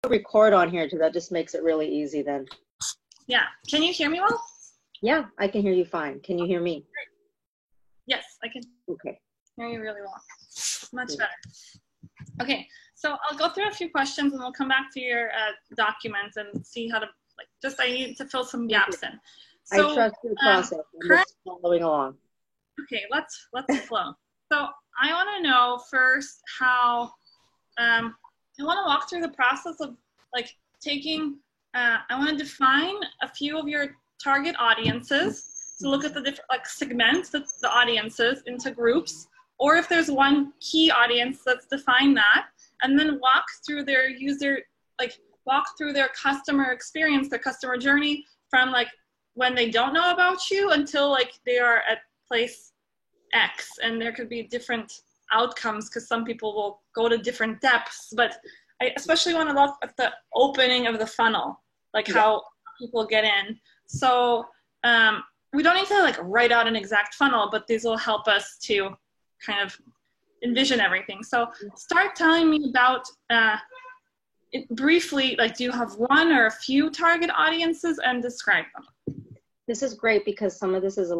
record on here too. That just makes it really easy then. Yeah. Can you hear me well? Yeah, I can hear you fine. Can you hear me? Yes, I can Okay. hear you really well. Much better. Okay, so I'll go through a few questions and we'll come back to your documents and see how to, I need to fill some gaps in. So, I trust your process. I'm just following along. Okay, let's flow. So I want to know first how, I want to walk through the process of taking, I want to define a few of your target audiences. So look at the different, segment the audiences into groups, or if there's one key audience, let's define that, and then walk through their walk through their customer experience, their customer journey from when they don't know about you until they are at place X, and there could be different outcomes because some people will go to different depths, but I especially want to look at the opening of the funnel, how people get in. So we don't need to write out an exact funnel, but these will help us to kind of envision everything. So start telling me about briefly, do you have one or a few target audiences, and describe them. This is great because some of this is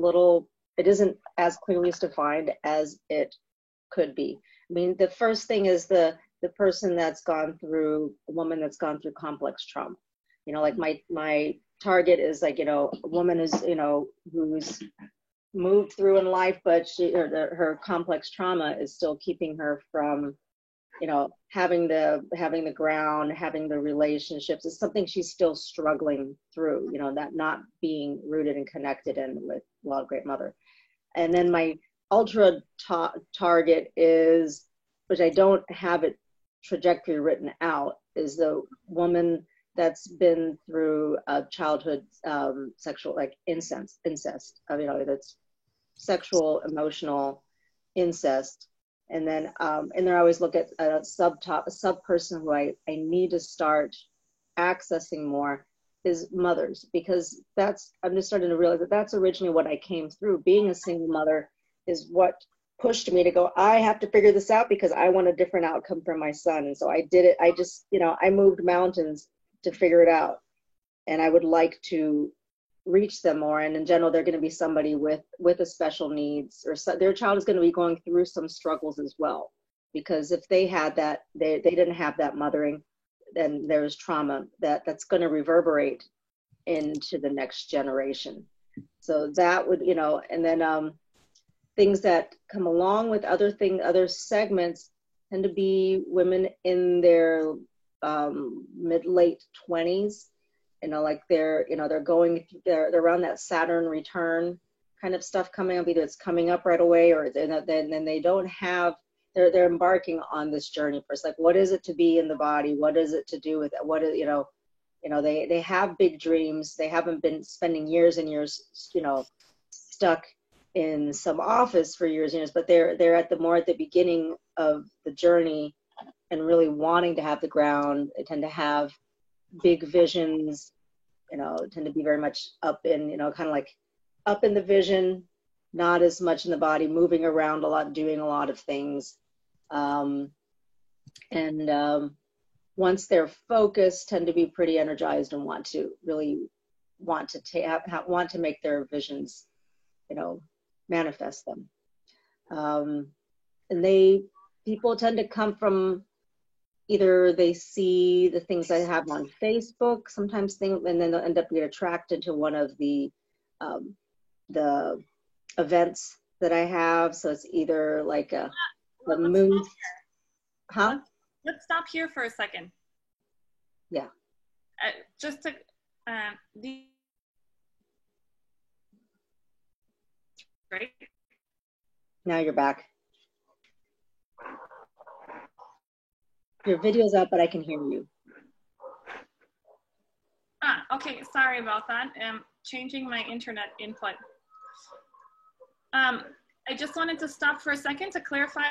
it isn't as clearly defined as it could be. I mean, the first thing is the person that's gone through, a woman that's gone through complex trauma. My target is a woman who's, who's moved through in life, but her complex trauma is still keeping her from, having the ground, having the relationships. It's something she's still struggling through, that not being rooted and connected in with Wild Grape Mother. And then my ultra target is, which I don't have it trajectory written out, is the woman that's been through a childhood sexual incest. That's sexual, emotional incest. And then I always look at a sub person who I need to start accessing more is mothers, because I'm just starting to realize that's originally what I came through. Being a single mother is what pushed me to go, I have to figure this out because I want a different outcome for my son. And so I did it. I just, I moved mountains to figure it out. And I would like to reach them more. And in general, they're going to be somebody with a special needs, or their child is going to be going through some struggles as well. Because if they had that, they didn't have that mothering, then there's trauma that's going to reverberate into the next generation. So that would, and then things that come along with other segments tend to be women in their mid-late 20s. They're around that Saturn return kind of stuff coming up. Either it's coming up right away, or then they don't have. They're embarking on this journey first. What is it to be in the body? What is it to do with it? What is they have big dreams. They haven't been spending years and years stuck in some office for years and years, but they're at the beginning of the journey and really wanting to have the ground. They tend to have big visions, tend to be very much up in, kind of up in the vision, not as much in the body, moving around a lot, doing a lot of things. Once they're focused, tend to be pretty energized and want to make their visions, manifest them. And people tend to come from, either they see the things I have on Facebook, sometimes and then they'll end up getting attracted to one of the events that I have. So it's either the moon. Huh? Let's stop here for a second. Yeah. Just to right. Now you're back. Your video's up, but I can hear you. Okay. Sorry about that. Changing my internet input. I just wanted to stop for a second to clarify.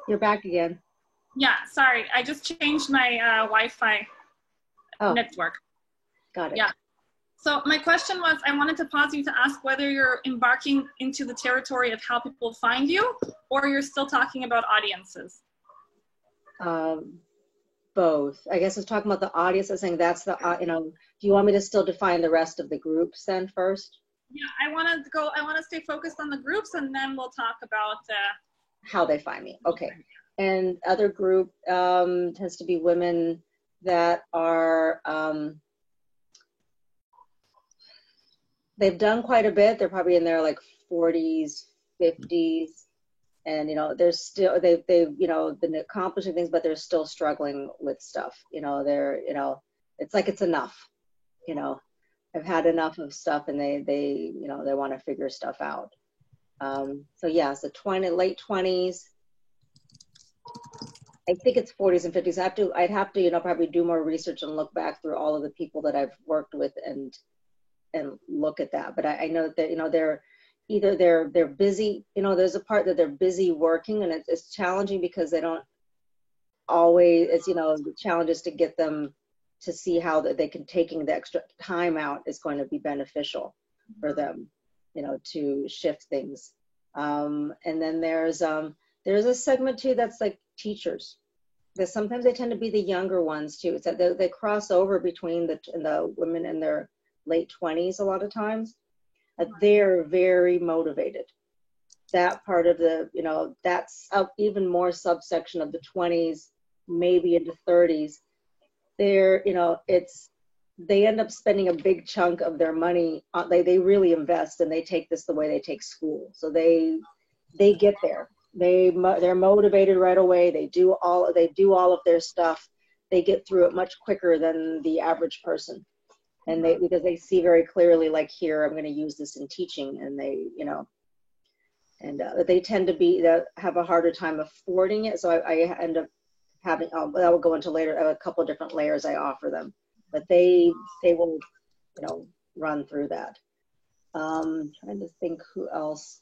You're back again. Yeah, sorry. I just changed my Wi-Fi network. Got it. Yeah. So my question was, I wanted to pause you to ask whether you're embarking into the territory of how people find you, or you're still talking about audiences. Both. I guess I was talking about the audience. I was saying that's the, do you want me to still define the rest of the groups then first? Yeah, I want to stay focused on the groups, and then we'll talk about how they find me. Okay. And other group tends to be women that are, they've done quite a bit. They're probably in their like 40s, 50s. And, they're still, they've, been accomplishing things, but they're still struggling with stuff. They're, it's like, it's enough, I've had enough of stuff, and they want to figure stuff out. So yeah, so late 20s. I think it's 40s and 50s. I'd have to, probably do more research and look back through all of the people that I've worked with and look at that. But I know that, they're busy, there's a part that they're busy working, and it's challenging because they don't always, the challenge is to get them to see how that they can, taking the extra time out is going to be beneficial for them, to shift things. And then there's a segment too that's like teachers, that sometimes they tend to be the younger ones too. It's that they cross over between the women in their late 20s a lot of times. They're very motivated. That part of the, that's even more subsection of the 20s, maybe into 30s. They're, they end up spending a big chunk of their money. They really invest, and they take this the way they take school. So they get there. They're motivated right away. They do all of their stuff. They get through it much quicker than the average person. And because they see very clearly, like, here, I'm going to use this in teaching, and they, they tend to have a harder time affording it. So I end up having, that will go into later, a couple of different layers I offer them, but they will, run through that. Trying to think who else.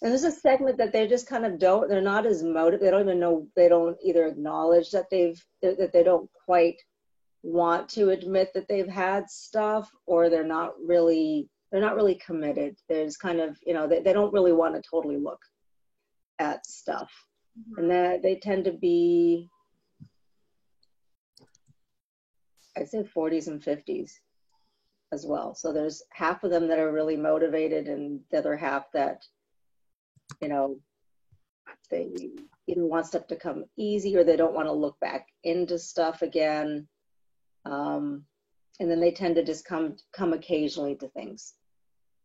And there's a segment that they just kind of they're not as motivated. They don't even know, they don't either acknowledge that that they don't quite want to admit that they've had stuff, or they're not really committed. There's kind of, they don't really want to totally look at stuff. Mm-hmm. And that they tend to be, I'd say 40s and 50s as well. So there's half of them that are really motivated, and the other half that, they either want stuff to come easy, or they don't want to look back into stuff again. And then they tend to just come occasionally to things,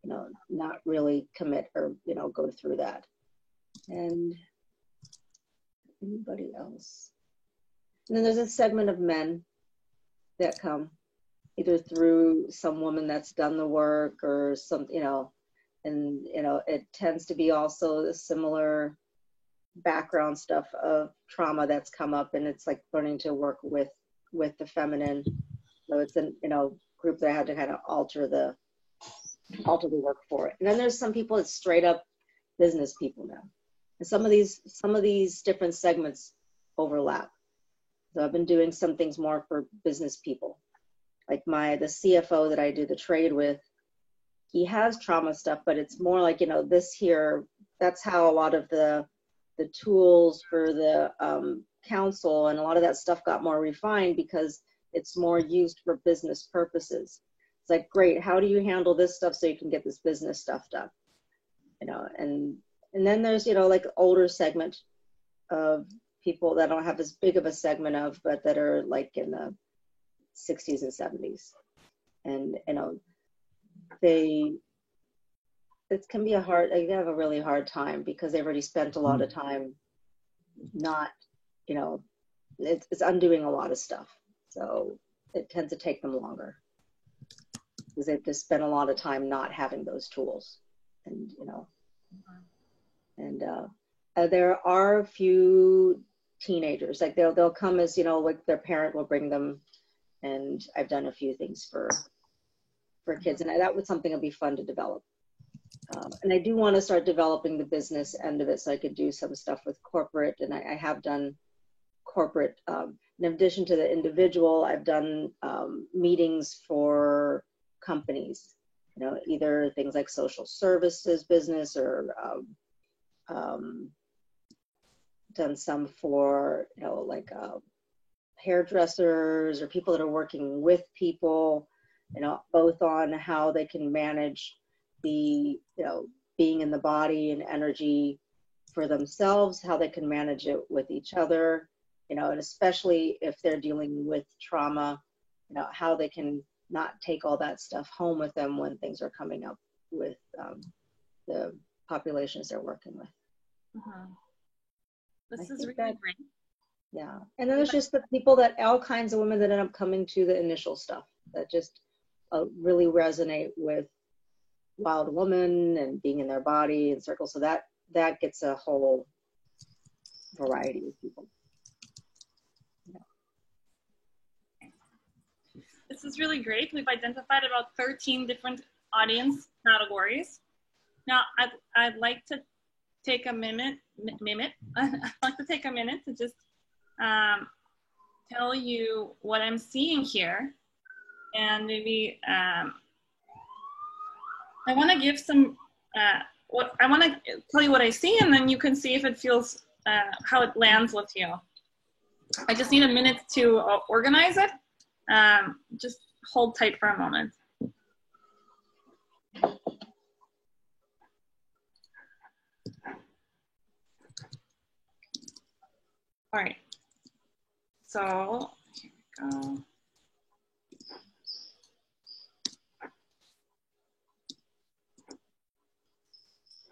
not really commit or, go through that. And anybody else? And then there's a segment of men that come either through some woman that's done the work, or some, and, it tends to be also a similar background stuff of trauma that's come up, and it's like learning to work with the feminine. So it's a group that I had to kind of alter the work for it. And then there's some people that's straight up business people now. And some of these different segments overlap. So I've been doing some things more for business people. Like the CFO that I do the trade with, he has trauma stuff, but it's more like, this here, that's how a lot of the tools for the council and a lot of that stuff got more refined, because it's more used for business purposes. It's like, great, how do you handle this stuff so you can get this business stuff done? And then there's, like older segment of people that don't have as big of a segment of, but that are like in the 60s and 70s. And, it can be they have a really hard time, because they've already spent a lot of time not, it's undoing a lot of stuff. So it tends to take them longer, because they've just spent a lot of time not having those tools. And, there are a few teenagers, like they'll come as, like their parent will bring them. And I've done a few things for kids, and that was something that'd be fun to develop. And I do want to start developing the business end of it, so I could do some stuff with corporate. And I have done corporate, in addition to the individual, I've done meetings for companies, you know, either things like social services business, or done some for, you know, like hairdressers or people that are working with people, you know, both on how they can manage the, you know, being in the body and energy for themselves, how they can manage it with each other, you know, and especially if they're dealing with trauma, you know, how they can not take all that stuff home with them when things are coming up with the populations they're working with. This is really great. Yeah. And then there's just the people that, all kinds of women that end up coming to the initial stuff that just really resonate with wild woman and being in their body and circles. So that gets a whole variety of people. Yeah. This is really great. We've identified about 13 different audience categories. Now, I'd like to take a minute. I'd like to take a minute to just tell you what I'm seeing here, and maybe I want to give some. I want to tell you what I see, and then you can see if it feels how it lands with you. I just need a minute to organize it. Just hold tight for a moment. All right, so here we go.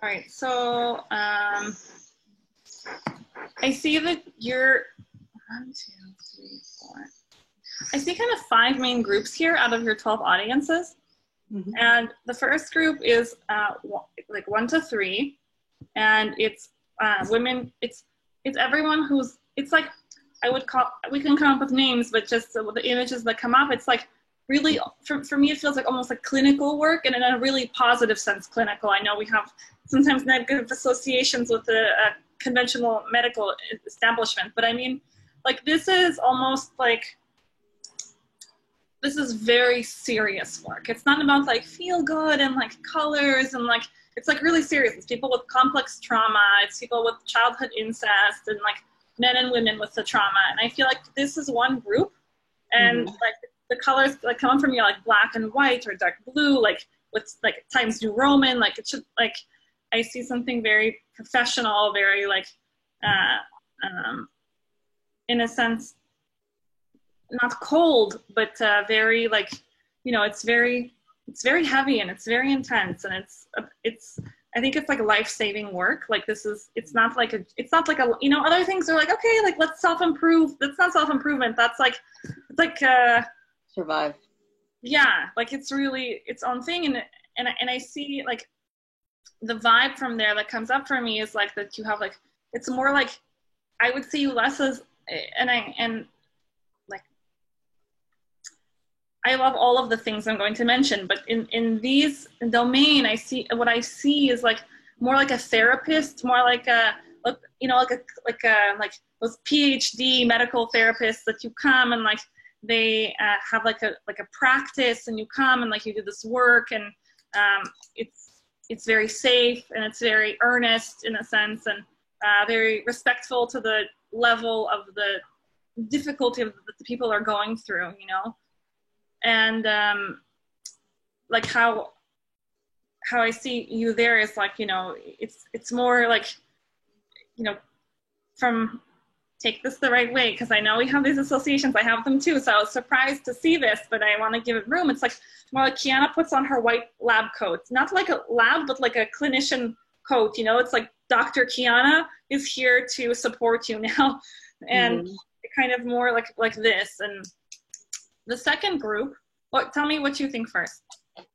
All right, so I see that you're 1, 2, 3, 4. I see kind of 5 main groups here out of your 12 audiences. Mm-hmm. And the first group is like 1 to 3, and it's women. It's everyone who's. It's like I would call. We can come up with names, but just the images that come up. It's like really for me. It feels like almost like clinical work, and in a really positive sense, clinical. I know we have sometimes negative associations with the conventional medical establishment, but I mean, like this is almost like. This is very serious work. It's not about like feel good and like colors and like, it's like really serious. It's people with complex trauma. It's people with childhood incest and like men and women with the trauma. And I feel like this is one group, and like the colors like come from you like black and white or dark blue, like with like Times New Roman, like it should like, I see something very professional, very like, in a sense, not cold, but very like, you know, it's very heavy and it's very intense, and it's I think it's like life-saving work. Like this is, it's not like a, you know, other things are like, okay, like let's self-improve. That's not self-improvement. That's like, it's like survive. Yeah, like it's really its own thing, and I see like the vibe from there that comes up for me is like that you have like, it's more like I would see you less as I love all of the things I'm going to mention, but in these domain, what I see is like more like a therapist, more like a, you know, like those PhD medical therapists that you come and like they have like a practice, and you come and like you do this work, and it's very safe and it's very earnest in a sense, and very respectful to the level of the difficulty that the people are going through, you know. And like how I see you there is like, you know, it's more like, you know, from, take this the right way, because I know we have these associations, I have them too, so I was surprised to see this, but I want to give it room. It's like more like Kiana puts on her white lab coat, not like a lab, but like a clinician coat, you know. It's like Dr. Kiana is here to support you now, and kind of more like this. And the second group, tell me what you think first.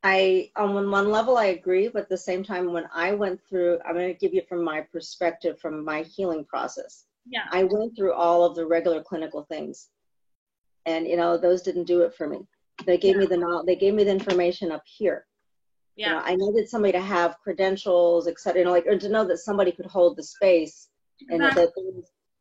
On one level, I agree, but at the same time, when I went through, I'm going to give you from my perspective, from my healing process. Yeah. I went through all of the regular clinical things, and you know, those didn't do it for me. They gave me they gave me the information up here. Yeah. You know, I needed somebody to have credentials, etc. You know, like, or to know that somebody could hold the space, and that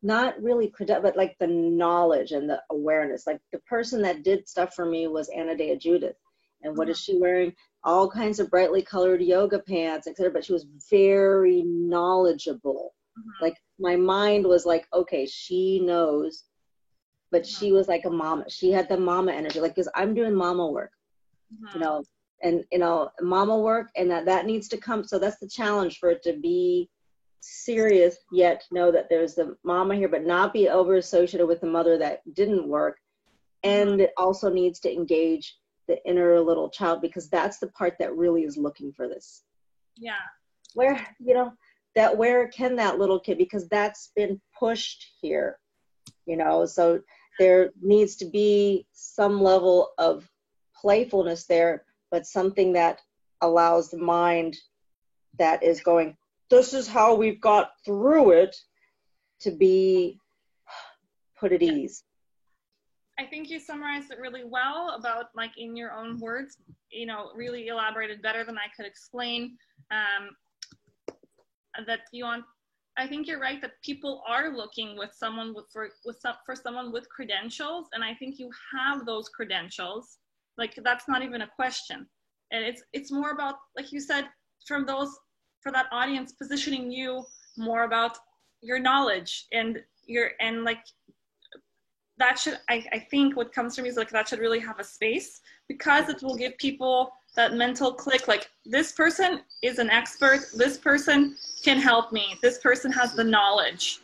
not really but like the knowledge and the awareness. Like the person that did stuff for me was Anna Dea Judith. And what is she wearing? All kinds of brightly colored yoga pants, etc. But she was very knowledgeable. Like my mind was like, okay, she knows, but she was like a mama. She had the mama energy, like, because I'm doing mama work, you know, and, you know, mama work, and that needs to come. So that's the challenge, for it to be serious, yet know that there's the mama here, but not be over associated with the mother that didn't work. And it also needs to engage the inner little child, because that's the part that really is looking for this. Yeah. Where, you know, that where can that little kid, because that's been pushed here, you know, so there needs to be some level of playfulness there, but something that allows the mind that is going, this is how we've got through it, to be put at ease. I think you summarized it really well, about, like, in your own words, you know, really elaborated better than I could explain. That you want, I think you're right that people are looking with someone for someone with credentials, and I think you have those credentials. Like, that's not even a question. And it's more about, like you said, for that audience, positioning you more about your knowledge and like, that should, I think what comes from me is, like, that should really have a space, because it will give people that mental click, like, this person is an expert, this person can help me, this person has the knowledge.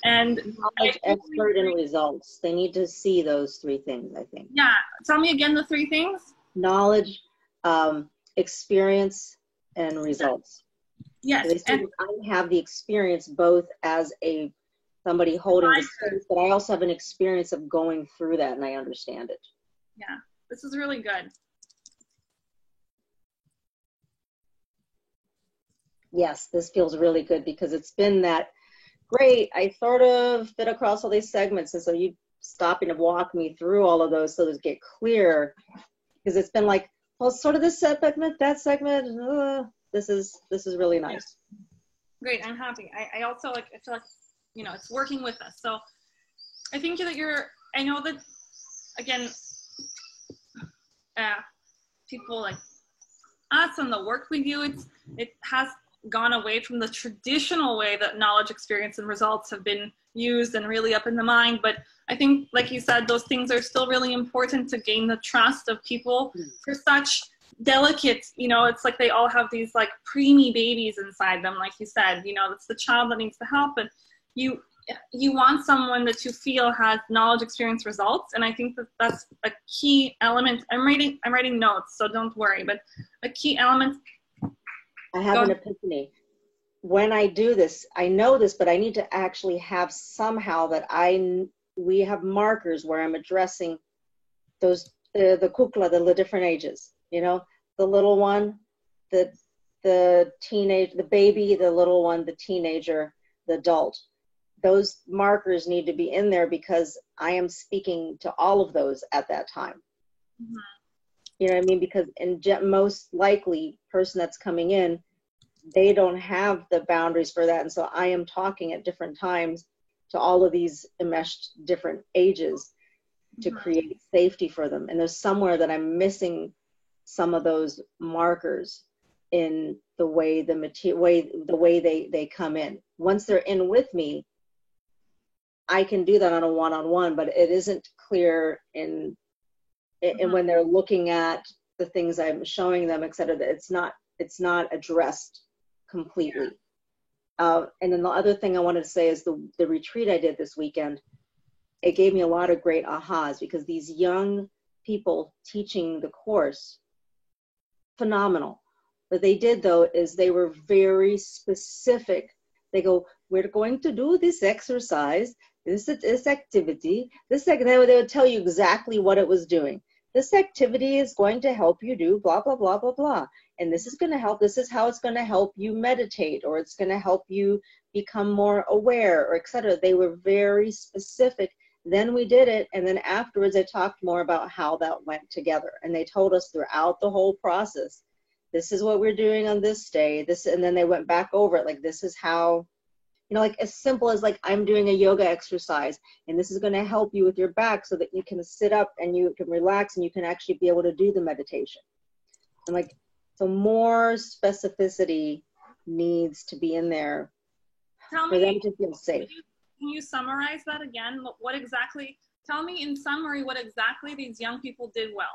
And knowledge, expert, and results. They need to see those three things, I think. Yeah. Tell me again the three things. Knowledge, experience, and results. Yes. And I have the experience both as somebody holding the space, but I also have an experience of going through that, and I understand it. Yeah, this is really good. Yes, this feels really good, because it's been that great. I sort of fit across all these segments, and so you stopping to walk me through all of those so to get clear, because it's been like, well, sort of this segment, that segment. This is really nice. Great, I'm happy. I also I feel like, you know, it's working with us. So I think that I know that, again, people like us and the work we do, it has gone away from the traditional way that knowledge, experience, and results have been used and really up in the mind. But I think, like you said, those things are still really important to gain the trust of people for such delicate, you know, it's like they all have these, like, preemie babies inside them, like you said, you know, it's the child that needs the help. And you want someone that you feel has knowledge, experience, results. And I think that that's a key element. I'm writing notes, so don't worry, but a key element. I have an epiphany. When I do this, I know this, but I need to actually have somehow that we have markers where I'm addressing those, the kukla, the different ages, you know, the little one, the teenage, the baby, the little one, the teenager, the adult. Those markers need to be in there, because I am speaking to all of those at that time. Mm-hmm. You know what I mean? Because most likely person that's coming in, they don't have the boundaries for that. And so I am talking at different times to all of these enmeshed different ages to create safety for them. And there's somewhere that I'm missing some of those markers in the way the way they come in. Once they're in with me, I can do that on a one-on-one, but it isn't clear in when they're looking at the things I'm showing them, et cetera, that it's not addressed completely. And then the other thing I wanted to say is the retreat I did this weekend, it gave me a lot of great ahas, because these young people teaching the course, phenomenal. What they did, though, is they were very specific. They go, we're going to do this exercise, this activity, they would tell you exactly what it was doing. This activity is going to help you do blah, blah, blah, blah, blah. And this is going to help, this is how it's going to help you meditate, or it's going to help you become more aware, or et cetera. They were very specific. Then we did it, and then afterwards they talked more about how that went together. And they told us throughout the whole process, this is what we're doing on this day, and then they went back over it, like, this is how you know, like as simple as like I'm doing a yoga exercise and this is going to help you with your back so that you can sit up and you can relax and you can actually be able to do the meditation. And like, so more specificity needs to be in there for them to feel safe. Can you summarize that again? What exactly, tell me in summary what exactly these young people did well.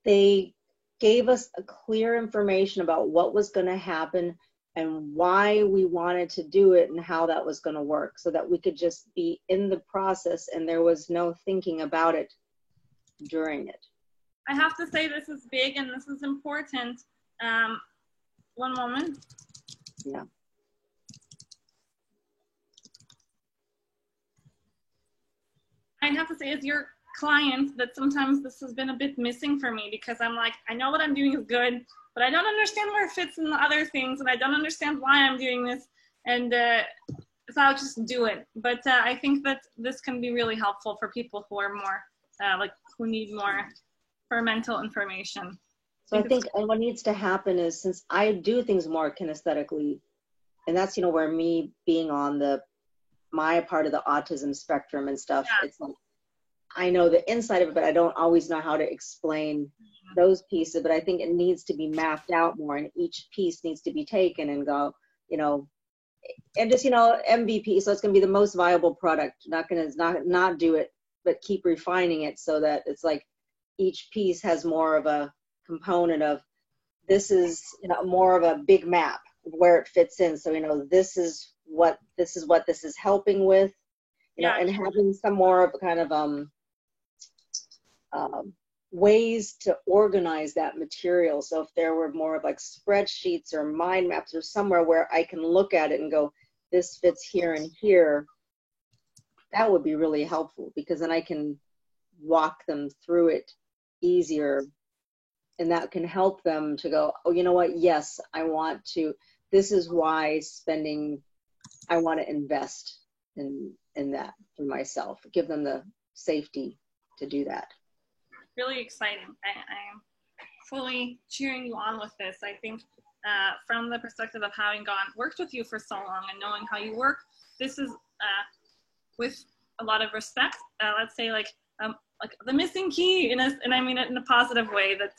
They gave us a clear information about what was going to happen and why we wanted to do it and how that was going to work, so that we could just be in the process and there was no thinking about it during it. I have to say this is big and this is important. One moment. Yeah. I have to say, as your client, that sometimes this has been a bit missing for me, because I'm like, I know what I'm doing is good, but I don't understand where it fits in the other things, and I don't understand why I'm doing this, and so I'll just do it. But I think that this can be really helpful for people who are more, who need more mental information. So I think what needs to happen is, since I do things more kinesthetically, and that's, you know, where me being on my part of the autism spectrum and stuff, yeah. It's like, I know the inside of it, but I don't always know how to explain those pieces. But I think it needs to be mapped out more, and each piece needs to be taken and go, you know, and just, you know, MVP. So it's going to be the most viable product. Not going to not do it, but keep refining it so that it's like each piece has more of a component of, this is, you know, more of a big map of where it fits in. So, you know, this is what this is helping with, you know, and having some more of kind of ways to organize that material. So if there were more of like spreadsheets or mind maps or somewhere where I can look at it and go, this fits here and here, that would be really helpful, because then I can walk them through it easier, and that can help them to go, oh, you know what, yes, I want to, this is why I want to invest in that for myself, give them the safety to do that. Really exciting. I am fully cheering you on with this. I think from the perspective of having worked with you for so long and knowing how you work, this is with a lot of respect, let's say like the missing key and I mean it in a positive way, that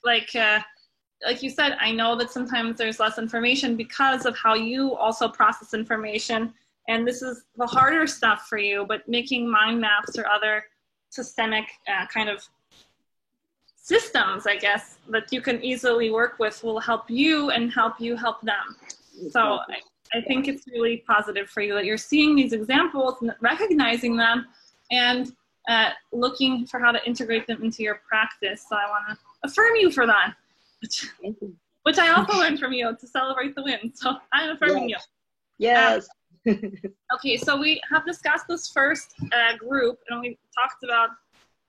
like you said, I know that sometimes there's less information because of how you also process information, and this is the harder stuff for you, but making mind maps or other systemic kind of systems, I guess, that you can easily work with will help you and help you help them. So I think it's really positive for you that you're seeing these examples and recognizing them and looking for how to integrate them into your practice. So I want to affirm you for that, which I also learned from you, to celebrate the win. So I'm affirming you. Yes. Okay, so we have discussed this first group, and we talked about,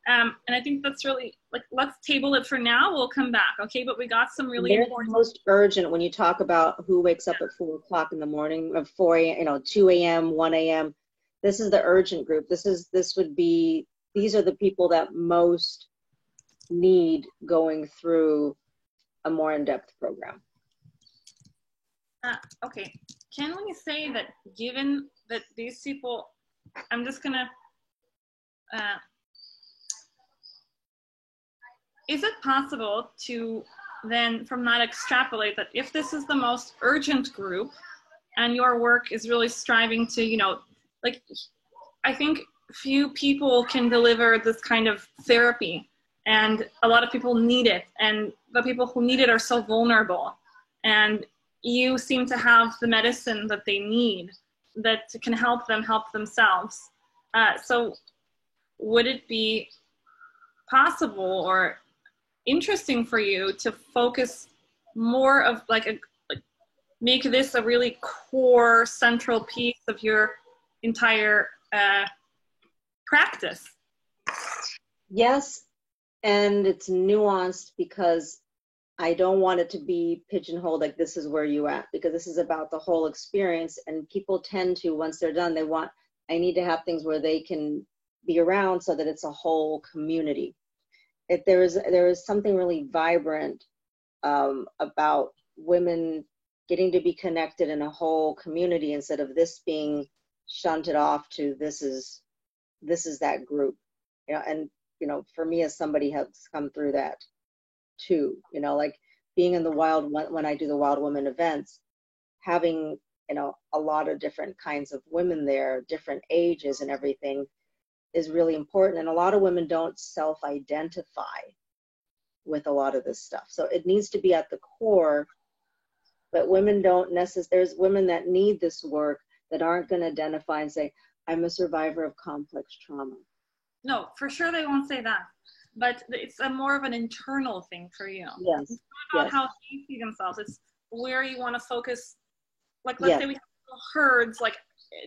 and I think that's really, like, let's table it for now. We'll come back, okay? But we got some really important. Most urgent when you talk about who wakes up at 4 o'clock in the morning, or 4 a.m., you know, 2 a.m., 1 a.m. This is the urgent group. These are the people that most need going through a more in-depth program. Okay, can we say that given that these people, I'm just gonna, is it possible to then from that extrapolate that if this is the most urgent group and your work is really striving to, you know, like, I think few people can deliver this kind of therapy, and a lot of people need it, and the people who need it are so vulnerable, and you seem to have the medicine that they need that can help them help themselves. So would it be possible or interesting for you to focus more of make this a really core central piece of your entire practice? Yes, and it's nuanced because I don't want it to be pigeonholed like this is where you at, because this is about the whole experience, and people tend to, once they're done, I need to have things where they can be around so that it's a whole community. If there is something really vibrant about women getting to be connected in a whole community instead of this being shunted off to this is that group, and for me, as somebody has come through that too, like being in the wild, when I do the Wild Women events, having a lot of different kinds of women there, different ages and everything, is really important. And a lot of women don't self-identify with a lot of this stuff, so it needs to be at the core. But women don't necessarily, there's women that need this work that aren't going to identify and say, I'm a survivor of complex trauma. No, for sure they won't say that. But it's more of an internal thing for you. Yes. It's not about how they see themselves. It's where you want to focus. Like, let's say we have herds, like,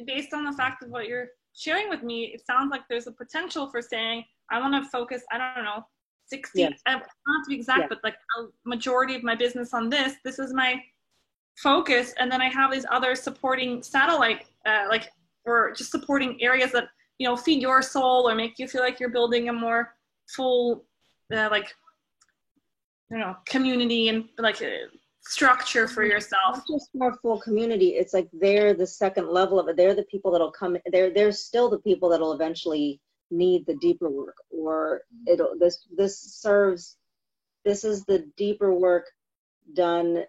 based on the fact of what you're sharing with me, it sounds like there's a potential for saying, I want to focus, I don't know, 60, not to be exact, but like a majority of my business on this is my focus. And then I have these other supporting satellite, or just supporting areas that, feed your soul or make you feel like you're building a more full, community and structure for yourself. Not just more full community. It's like they're the second level of it. They're the people that'll come. They're still the people that'll eventually need the deeper work, or this is the deeper work done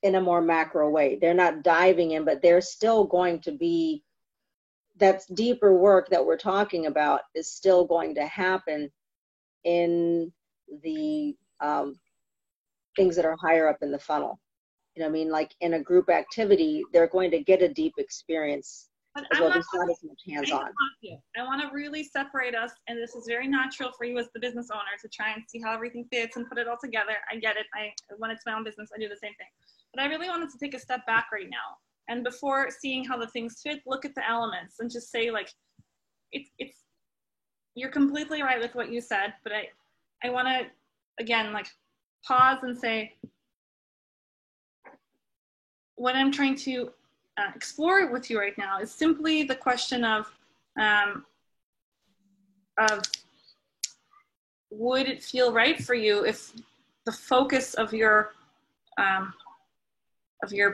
in a more macro way. They're not diving in, but they're still going to be, that's deeper work that we're talking about is still going to happen in the things that are higher up in the funnel. Like in a group activity, they're going to get a deep experience. But as well. There's not as much hands-on. I want to really separate us, and this is very natural for you as the business owner to try and see how everything fits and put it all together. I get it. When it's my own business, I do the same thing. But I really wanted to take a step back right now. And before seeing how the things fit, look at the elements and just say, like, it's you're completely right with what you said, but I want to, again, like, pause and say, what I'm trying to explore with you right now is simply the question of would it feel right for you if the focus of your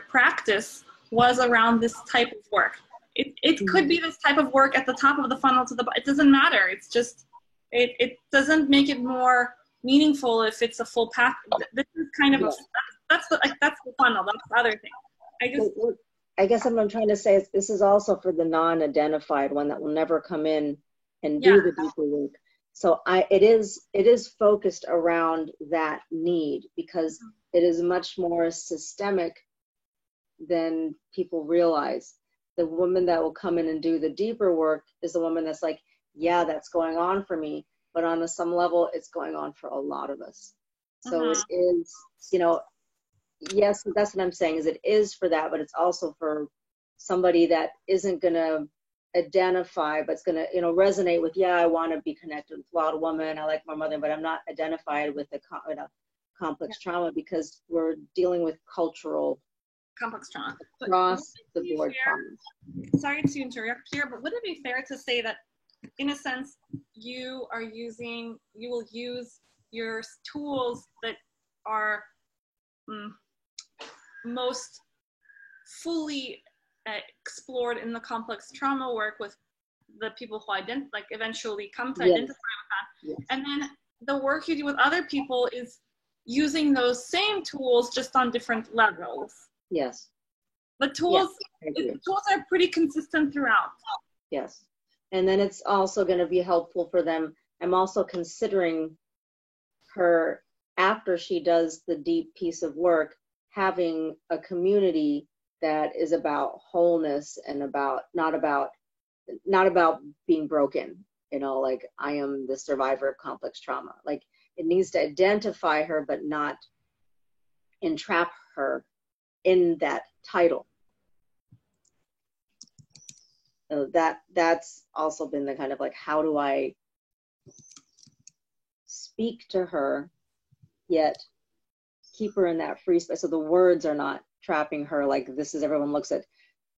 practice was around this type of work? It could be this type of work at the top of the funnel it doesn't matter. It's just, it doesn't make it more meaningful if it's a full pack. This is kind of that's the funnel. That's the other thing. I guess what I'm trying to say is this is also for the non-identified one that will never come in and do the deeper work. So it is focused around that need because it is much more systemic than people realize. The woman that will come in and do the deeper work is the woman that's like, yeah, that's going on for me, but on some level, it's going on for a lot of us. So it is, yes, that's what I'm saying, is it is for that, but it's also for somebody that isn't going to identify, but it's going to, resonate with, yeah, I want to be connected with Wild Woman. I like my mother, but I'm not identified with the complex trauma because we're dealing with cultural complex trauma across the board trauma. Sorry to interrupt here, but would it be fair to say that, in a sense, you will use your tools that are most fully explored in the complex trauma work with the people who eventually come to identify with that, and then the work you do with other people is using those same tools just on different levels? Yes. The tools are pretty consistent throughout. Yes. And then it's also going to be helpful for them. I'm also considering her, after she does the deep piece of work, having a community that is about wholeness and not about being broken, like I am the survivor of complex trauma. Like it needs to identify her, but not entrap her in that title. So that's also been the kind of like, how do I speak to her yet keep her in that free space so the words are not trapping her, like this is, everyone looks at,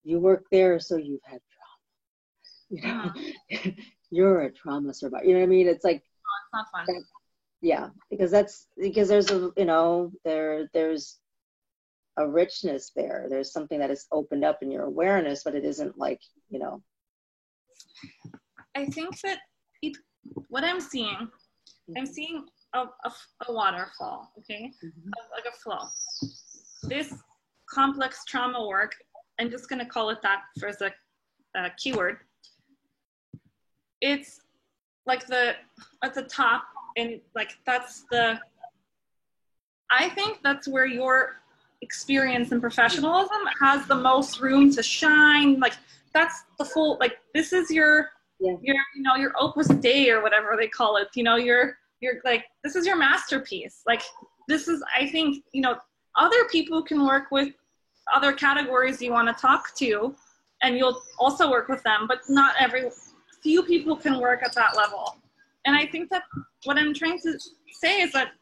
you work there, so you've had trauma, you're a trauma survivor, you know what I mean? It's like, it's not fun. Yeah, because there's a, there's a richness there. There's something that is opened up in your awareness, but it isn't like, I think that what I'm seeing a waterfall, okay? Mm-hmm. Like a flow. This complex trauma work, I'm just going to call it that for as a keyword. It's like at the top, and like I think that's where your experience and professionalism has the most room to shine. Like that's the full, like this is your opus dei or whatever they call it. You're like, this is your masterpiece. Like this is, I think, other people can work with other categories you want to talk to, and you'll also work with them, but not few people can work at that level. And I think that what I'm trying to say is that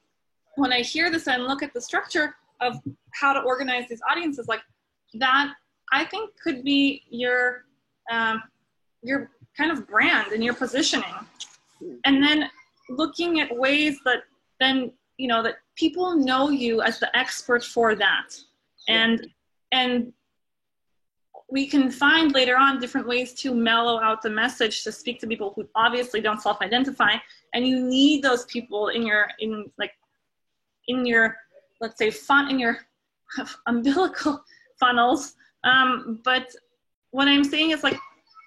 when I hear this and look at the structure of how to organize these audiences, like that, I think could be your kind of brand and your positioning. And then looking at ways that then, that people know you as the expert for that. And we can find later on different ways to mellow out the message to speak to people who obviously don't self-identify. And you need those people in your, let's say, in your umbilical funnels. But what I'm saying is like,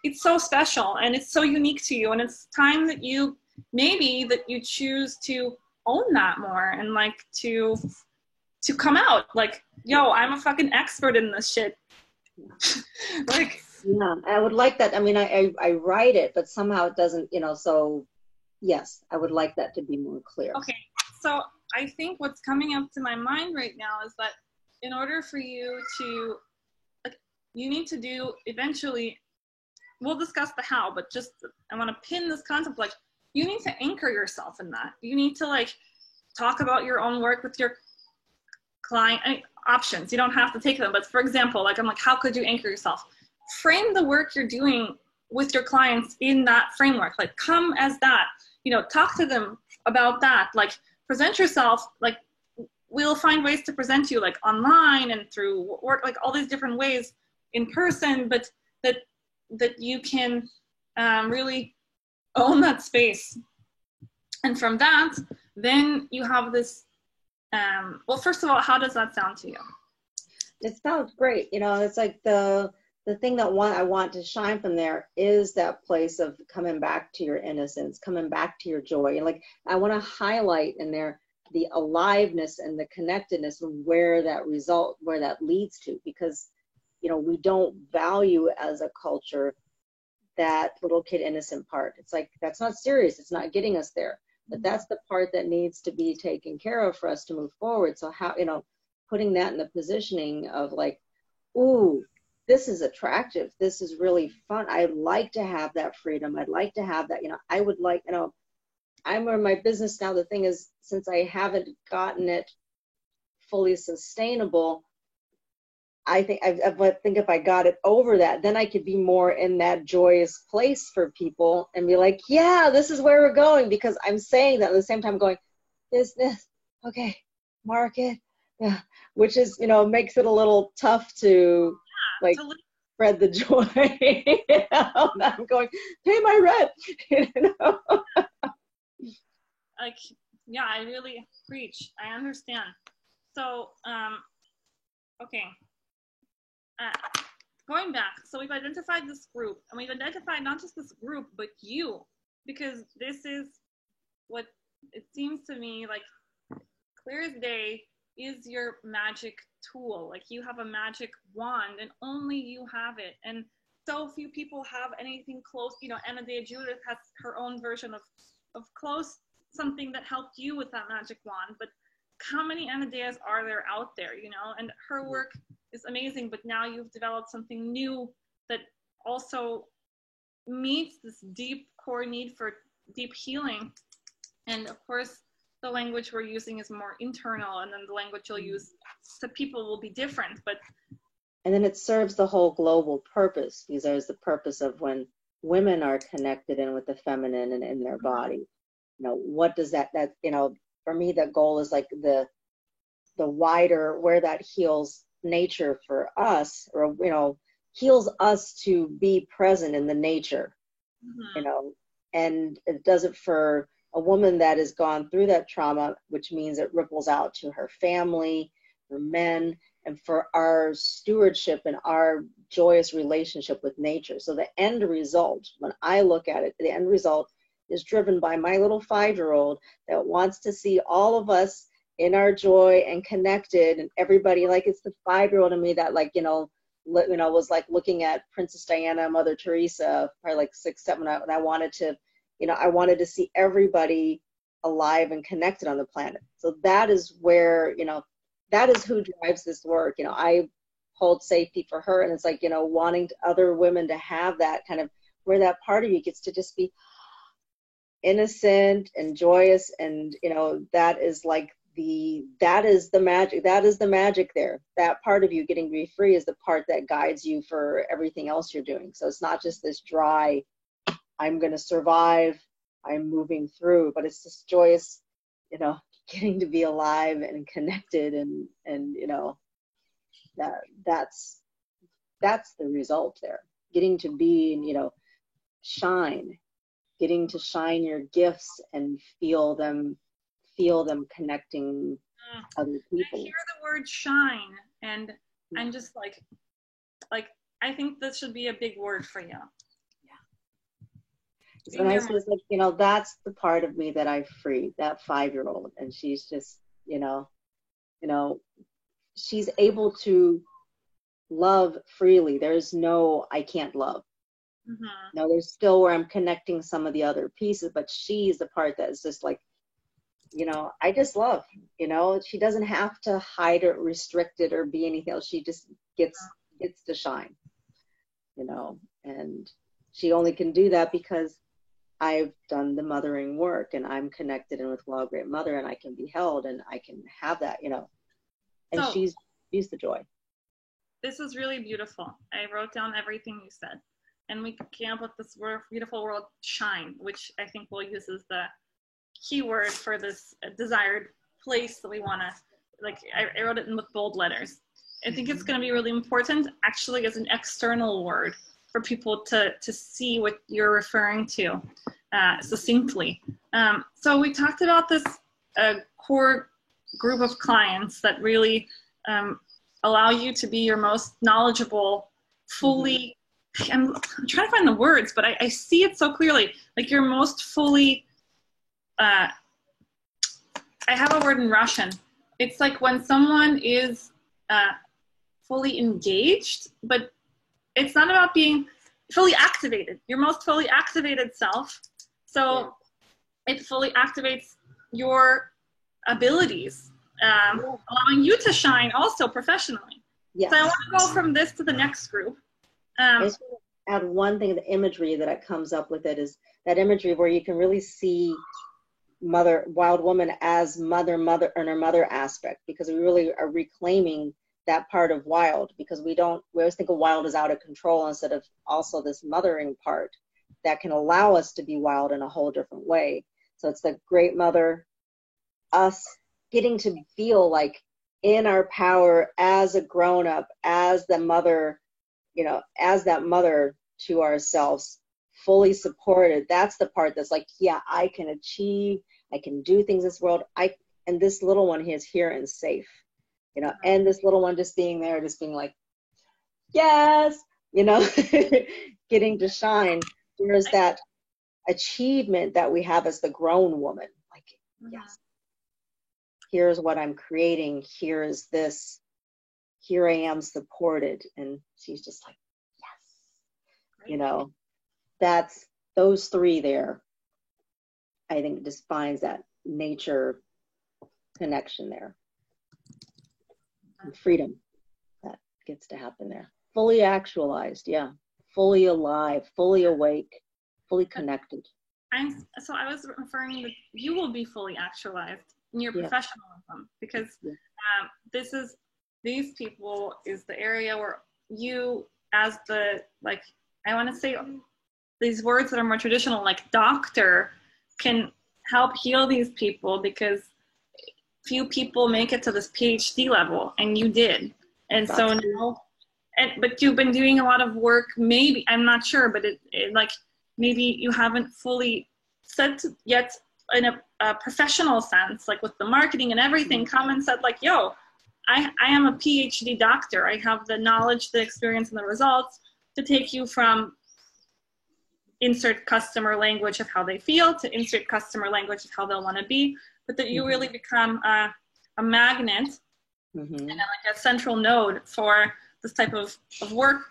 it's so special and it's so unique to you. And it's time that you choose to own that more and like to come out like, yo, I'm a fucking expert in this shit. Like, yeah, I would like that. I mean, I write it, but somehow it doesn't, so yes, I would like that to be more clear. Okay. So I think what's coming up to my mind right now is that in order for you to, like, you need to do eventually, we'll discuss the how, but just, I want to pin this concept, like, you need to anchor yourself in that. You need to like talk about your own work with your client. Options, you don't have to take them, but for example, like I'm like, how could you anchor yourself? Frame the work you're doing with your clients in that framework. Like come as that, talk to them about that. Like present yourself, like we'll find ways to present you like online and through work, like all these different ways in person, but that you can really own that space. And from that, then you have this, well, first of all, how does that sound to you? It sounds great. It's like the thing that I want to shine from there is that place of coming back to your innocence, coming back to your joy. And like, I want to highlight in there the aliveness and the connectedness and where that leads to, because, we don't value as a culture that little kid innocent part. It's like, that's not serious. It's not getting us there. But that's the part that needs to be taken care of for us to move forward. So how, putting that in the positioning of like, ooh, this is attractive. This is really fun. I'd like to have that freedom. I'd like to have that, I would like, I'm in my business now. The thing is, since I haven't gotten it fully sustainable, I think if I got it over that, then I could be more in that joyous place for people and be like, yeah, this is where we're going, because I'm saying that at the same time going, business, okay, market, yeah, which is, makes it a little tough to like spread the joy. I'm going, pay my rent, Like, yeah, I really preach. I understand. So, okay. Going back, so we've identified this group, and we've identified not just this group, but you, because this is what it seems to me like clear as day is your magic tool. Like you have a magic wand and only you have it. And so few people have anything close. Anna Dea Judith has her own version of close, something that helped you with that magic wand. But how many Anna Deas are there out there, and her work is amazing, but now you've developed something new that also meets this deep core need for deep healing. And of course, the language we're using is more internal, and then the language you'll use to people will be different. And then it serves the whole global purpose, because there's the purpose of when women are connected in with the feminine and in their body. What does that for me, the goal is like the wider, where that heals nature for us, or, you know, heals us to be present in the nature, you know, and it does it for a woman that has gone through that trauma, which means it ripples out to her family, for men, and for our stewardship and our joyous relationship with nature. So the end result, when I look at it, the end result is driven by my little 5-year-old that wants to see all of us in our joy and connected, and everybody, like, it's the 5-year-old in me that, like, you know, was like looking at Princess Diana, Mother Teresa, probably like 6, 7, and I wanted to, you know, I wanted to see everybody alive and connected on the planet. So that is where, you know, that is who drives this work. You know, I hold safety for her, and it's like, you know, wanting other women to have that kind of, where that part of you gets to just be innocent and joyous, and, you know, that is like that is the magic. That is the magic there. That part of you getting to be free is the part that guides you for everything else you're doing. So it's not just this dry, I'm going to survive, I'm moving through, but it's this joyous, you know, getting to be alive and connected, and you know, that's the result there. Getting to be, you know, shine, getting to shine your gifts and feel them connecting other people. I hear the word shine, and I'm just like I think this should be a big word for you. Yeah. And I was like, you know, that's the part of me that I freed, that 5-year-old, and she's just, you know, she's able to love freely. There's no, I can't love. No, there's still where I'm connecting some of the other pieces, but she's the part that's just like, you know, I just love, you know, she doesn't have to hide or restrict it or be anything else. She just gets to shine, you know, and she only can do that because I've done the mothering work, and I'm connected in with Wild Great Mother, and I can be held, and I can have that, you know, and so, she's the joy. This is really beautiful. I wrote down everything you said, and we came up with this beautiful word, shine, which I think we'll use as the keyword for this desired place that we want to, like, I wrote it in with bold letters. I think it's going to be really important, actually, as an external word for people to see what you're referring to succinctly. So we talked about this core group of clients that really allow you to be your most knowledgeable, fully, I'm trying to find the words, but I see it so clearly, like your most fully, I have a word in Russian. It's like when someone is fully engaged, but it's not about being fully activated, your most fully activated self. So it fully activates your abilities, allowing you to shine also professionally. Yes. So I want to go from this to the next group. I just want to add one thing, the imagery that it comes up with it is that imagery where you can really see wild woman as mother, and her mother aspect, because we really are reclaiming that part of wild, because we always think of wild as out of control instead of also this mothering part that can allow us to be wild in a whole different way. So it's the great mother, us getting to feel like in our power as a grown-up, as the mother, you know, as that mother to ourselves, fully supported. That's the part that's like, yeah, I can achieve, I can do things in this world. And this little one is here and safe, you know, and this little one just being there, just being like, yes, you know, getting to shine. There's that achievement that we have as the grown woman. Like, yes, here's what I'm creating. Here is this. Here I am supported. And she's just like, yes, you know, that's those three there. I think defines that nature connection there. And freedom that gets to happen there. Fully actualized, yeah. Fully alive, fully awake, fully connected. So I was referring that you will be fully actualized in your professionalism, because these people is the area where you, as the, like, I want to say these words that are more traditional, like doctor, can help heal these people, because few people make it to this PhD level, and you did. And so now, but you've been doing a lot of work, maybe, I'm not sure, but it like, maybe you haven't fully said yet in a professional sense, like with the marketing and everything, come and said like, yo, I am a PhD doctor. I have the knowledge, the experience, and the results to take you from insert customer language of how they feel to insert customer language of how they'll want to be, but that you really become a magnet and like a central node for this type of work,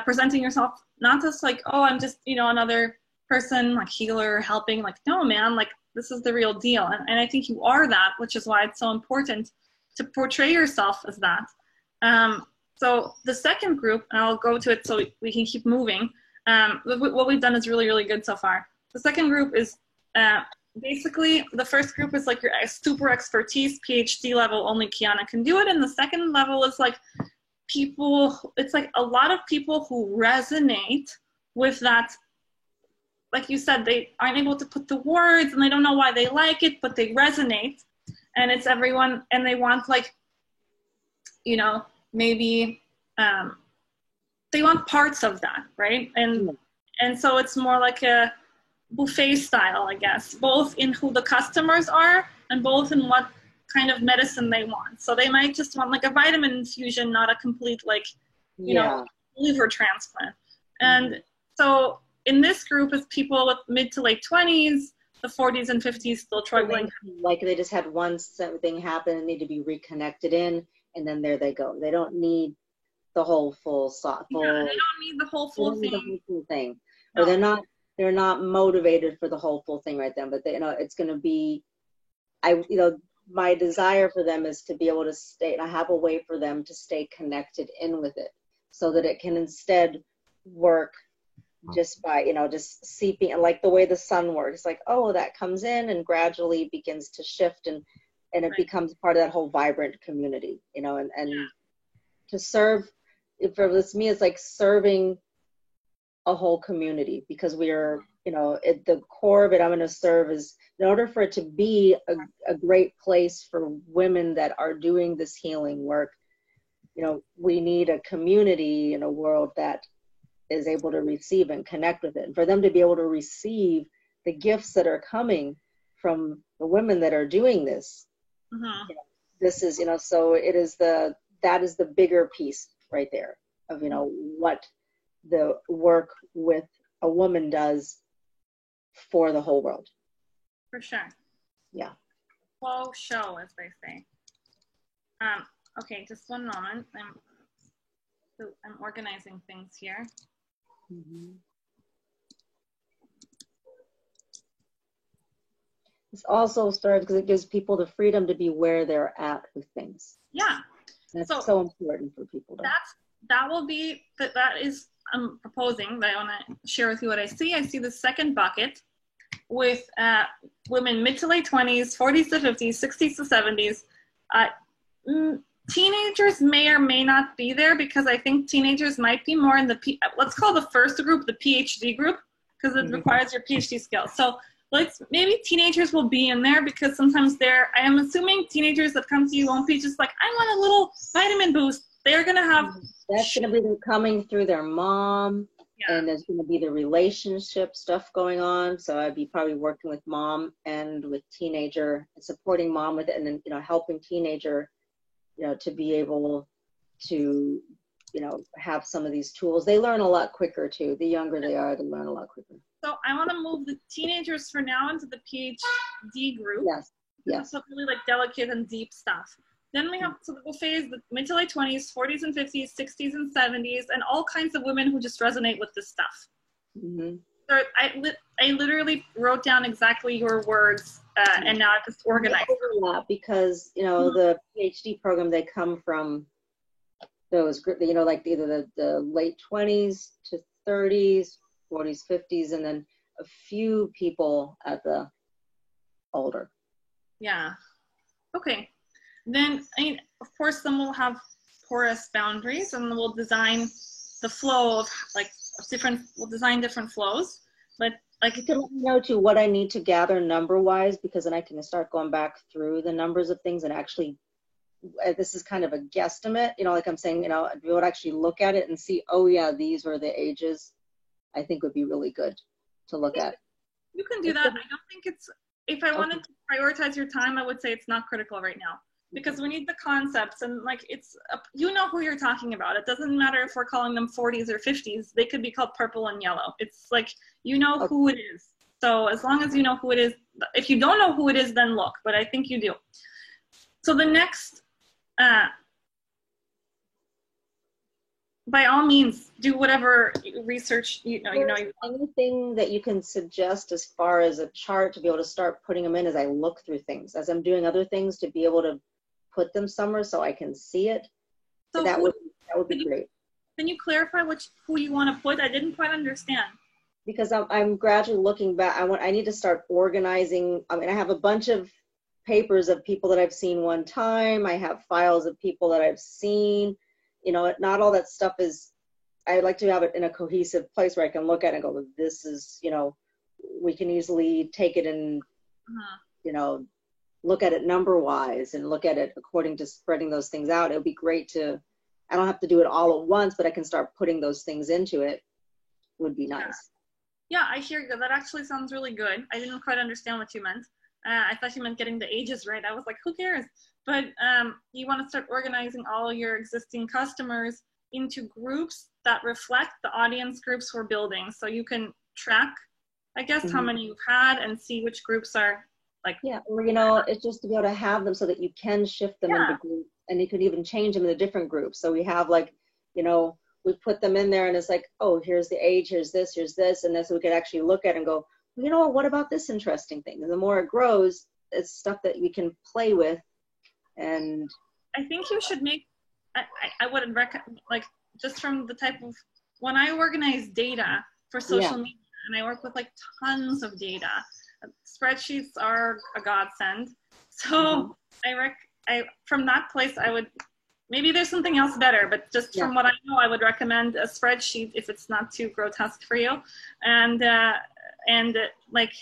presenting yourself not just like, oh, I'm just, you know, another person, like healer, helping, like, no, man, like this is the real deal. And I think you are that, which is why it's so important to portray yourself as that. So the second group, and I'll go to it so we can keep moving. What we've done is really, really good so far. The second group is basically, the first group is like your super expertise, PhD level, only Kiana can do it. And the second level is like people, it's like a lot of people who resonate with that. Like you said, they aren't able to put the words and they don't know why they like it, but they resonate. And it's everyone, and they want like, you know, maybe they want parts of that, right? And so it's more like a buffet style, I guess, both in who the customers are and both in what kind of medicine they want. So they might just want like a vitamin infusion, not a complete like, you know, liver transplant. And so in this group is people with mid to late 20s, the 40s and 50s still struggling. Like they just had one thing happen and need to be reconnected in, and then there they go. They don't need the whole full they don't need the whole full thing. The whole full thing. No. Or they're not motivated for the whole full thing right then, but they, you know, it's going to be, my desire for them is to be able to stay, and I have a way for them to stay connected in with it so that it can instead work just by, you know, just seeping, and like the way the sun works, like, oh, that comes in and gradually begins to shift and it becomes part of that whole vibrant community, you know, and to serve, for me, it's like serving a whole community, because we are, you know, at the core of it, I'm going to serve is, in order for it to be a great place for women that are doing this healing work, you know, we need a community in a world that is able to receive and connect with it. And for them to be able to receive the gifts that are coming from the women that are doing this, you know, this is, you know, so it is that is the bigger piece right there of, you know, what the work with a woman does for the whole world. For sure. Yeah. Flow show, as they say. Okay, just one moment. I'm organizing things here. This also starts because it gives people the freedom to be where they're at with things. Yeah. That's so important for people. That is, I'm proposing that I want to share with you what I see. I see the second bucket with women mid to late 20s, 40s to 50s, 60s to 70s. Teenagers may or may not be there, because I think teenagers might be more in the, let's call the first group the PhD group, because it requires your PhD skills. So maybe teenagers will be in there, because sometimes I am assuming teenagers that come to you won't be just like, I want a little vitamin boost. They're going to have. That's going to be coming through their mom. Yeah. And there's going to be the relationship stuff going on. So I'd be probably working with mom and with teenager and supporting mom with it, and then, you know, helping teenager, you know, to be able to, you know, have some of these tools. They learn a lot quicker too. The younger they are, they learn a lot quicker. So I want to move the teenagers for now into the PhD group. Yes. Yes. So really like delicate and deep stuff. Then we have, so the buffet is the mid to late 20s, 40s and 50s, 60s and 70s, and all kinds of women who just resonate with this stuff. So I literally wrote down exactly your words, and now I just organized them. Because, you know, the PhD program, they come from those, you know, like either the late 20s to 30s, 40s, 50s, and then a few people at the older. Yeah. Okay. Then, I mean, of course, then we'll have porous boundaries, and we'll design the flow of we'll design different flows. But Like, you can let me know too what I need to gather number wise, because then I can start going back through the numbers of things and actually, this is kind of a guesstimate, like I'm saying, we would actually look at it and see, oh yeah, these were the ages. I think would be really good to look at. You can do that. I don't think it's, if I wanted to prioritize your time, I would say it's not critical right now, because we need the concepts, and like you know who you're talking about. It doesn't matter if we're calling them 40s or 50s. They could be called purple and yellow. It's like, who it is. So as long as you know who it is, if you don't know who it is, then look, but I think you do. So the next, by all means, do whatever research anything that you can suggest as far as a chart to be able to start putting them in as I look through things, as I'm doing other things, to be able to put them somewhere so I can see it. So that would be great. Can you clarify who you want to put? I didn't quite understand. Because I'm gradually looking back. I need to start organizing. I mean, I have a bunch of papers of people that I've seen one time. I have files of people that I've seen. Not all that stuff is, I like to have it in a cohesive place where I can look at it and go, well, this is, we can easily take it and, look at it number wise and look at it according to spreading those things out. It would be great I don't have to do it all at once, but I can start putting those things into it. Would be nice. Yeah, I hear you. That actually sounds really good. I didn't quite understand what you meant. I thought you meant getting the ages right. I was like, who cares? But you want to start organizing all your existing customers into groups that reflect the audience groups we're building. So you can track, I guess, how many you've had and see which groups are like. Yeah, or, it's just to be able to have them so that you can shift them into groups, and you can even change them into different groups. So we have like, we put them in there and it's like, oh, here's the age, here's this, and then so we could actually look at it and go, what about this interesting thing? And the more it grows, it's stuff that we can play with. And I think you should make, I wouldn't recommend, like, just from the type of, when I organize data for social media, and I work with like tons of data, spreadsheets are a godsend. So from that place, I would, maybe there's something else better, but just from what I know, I would recommend a spreadsheet if it's not too grotesque for you. And like,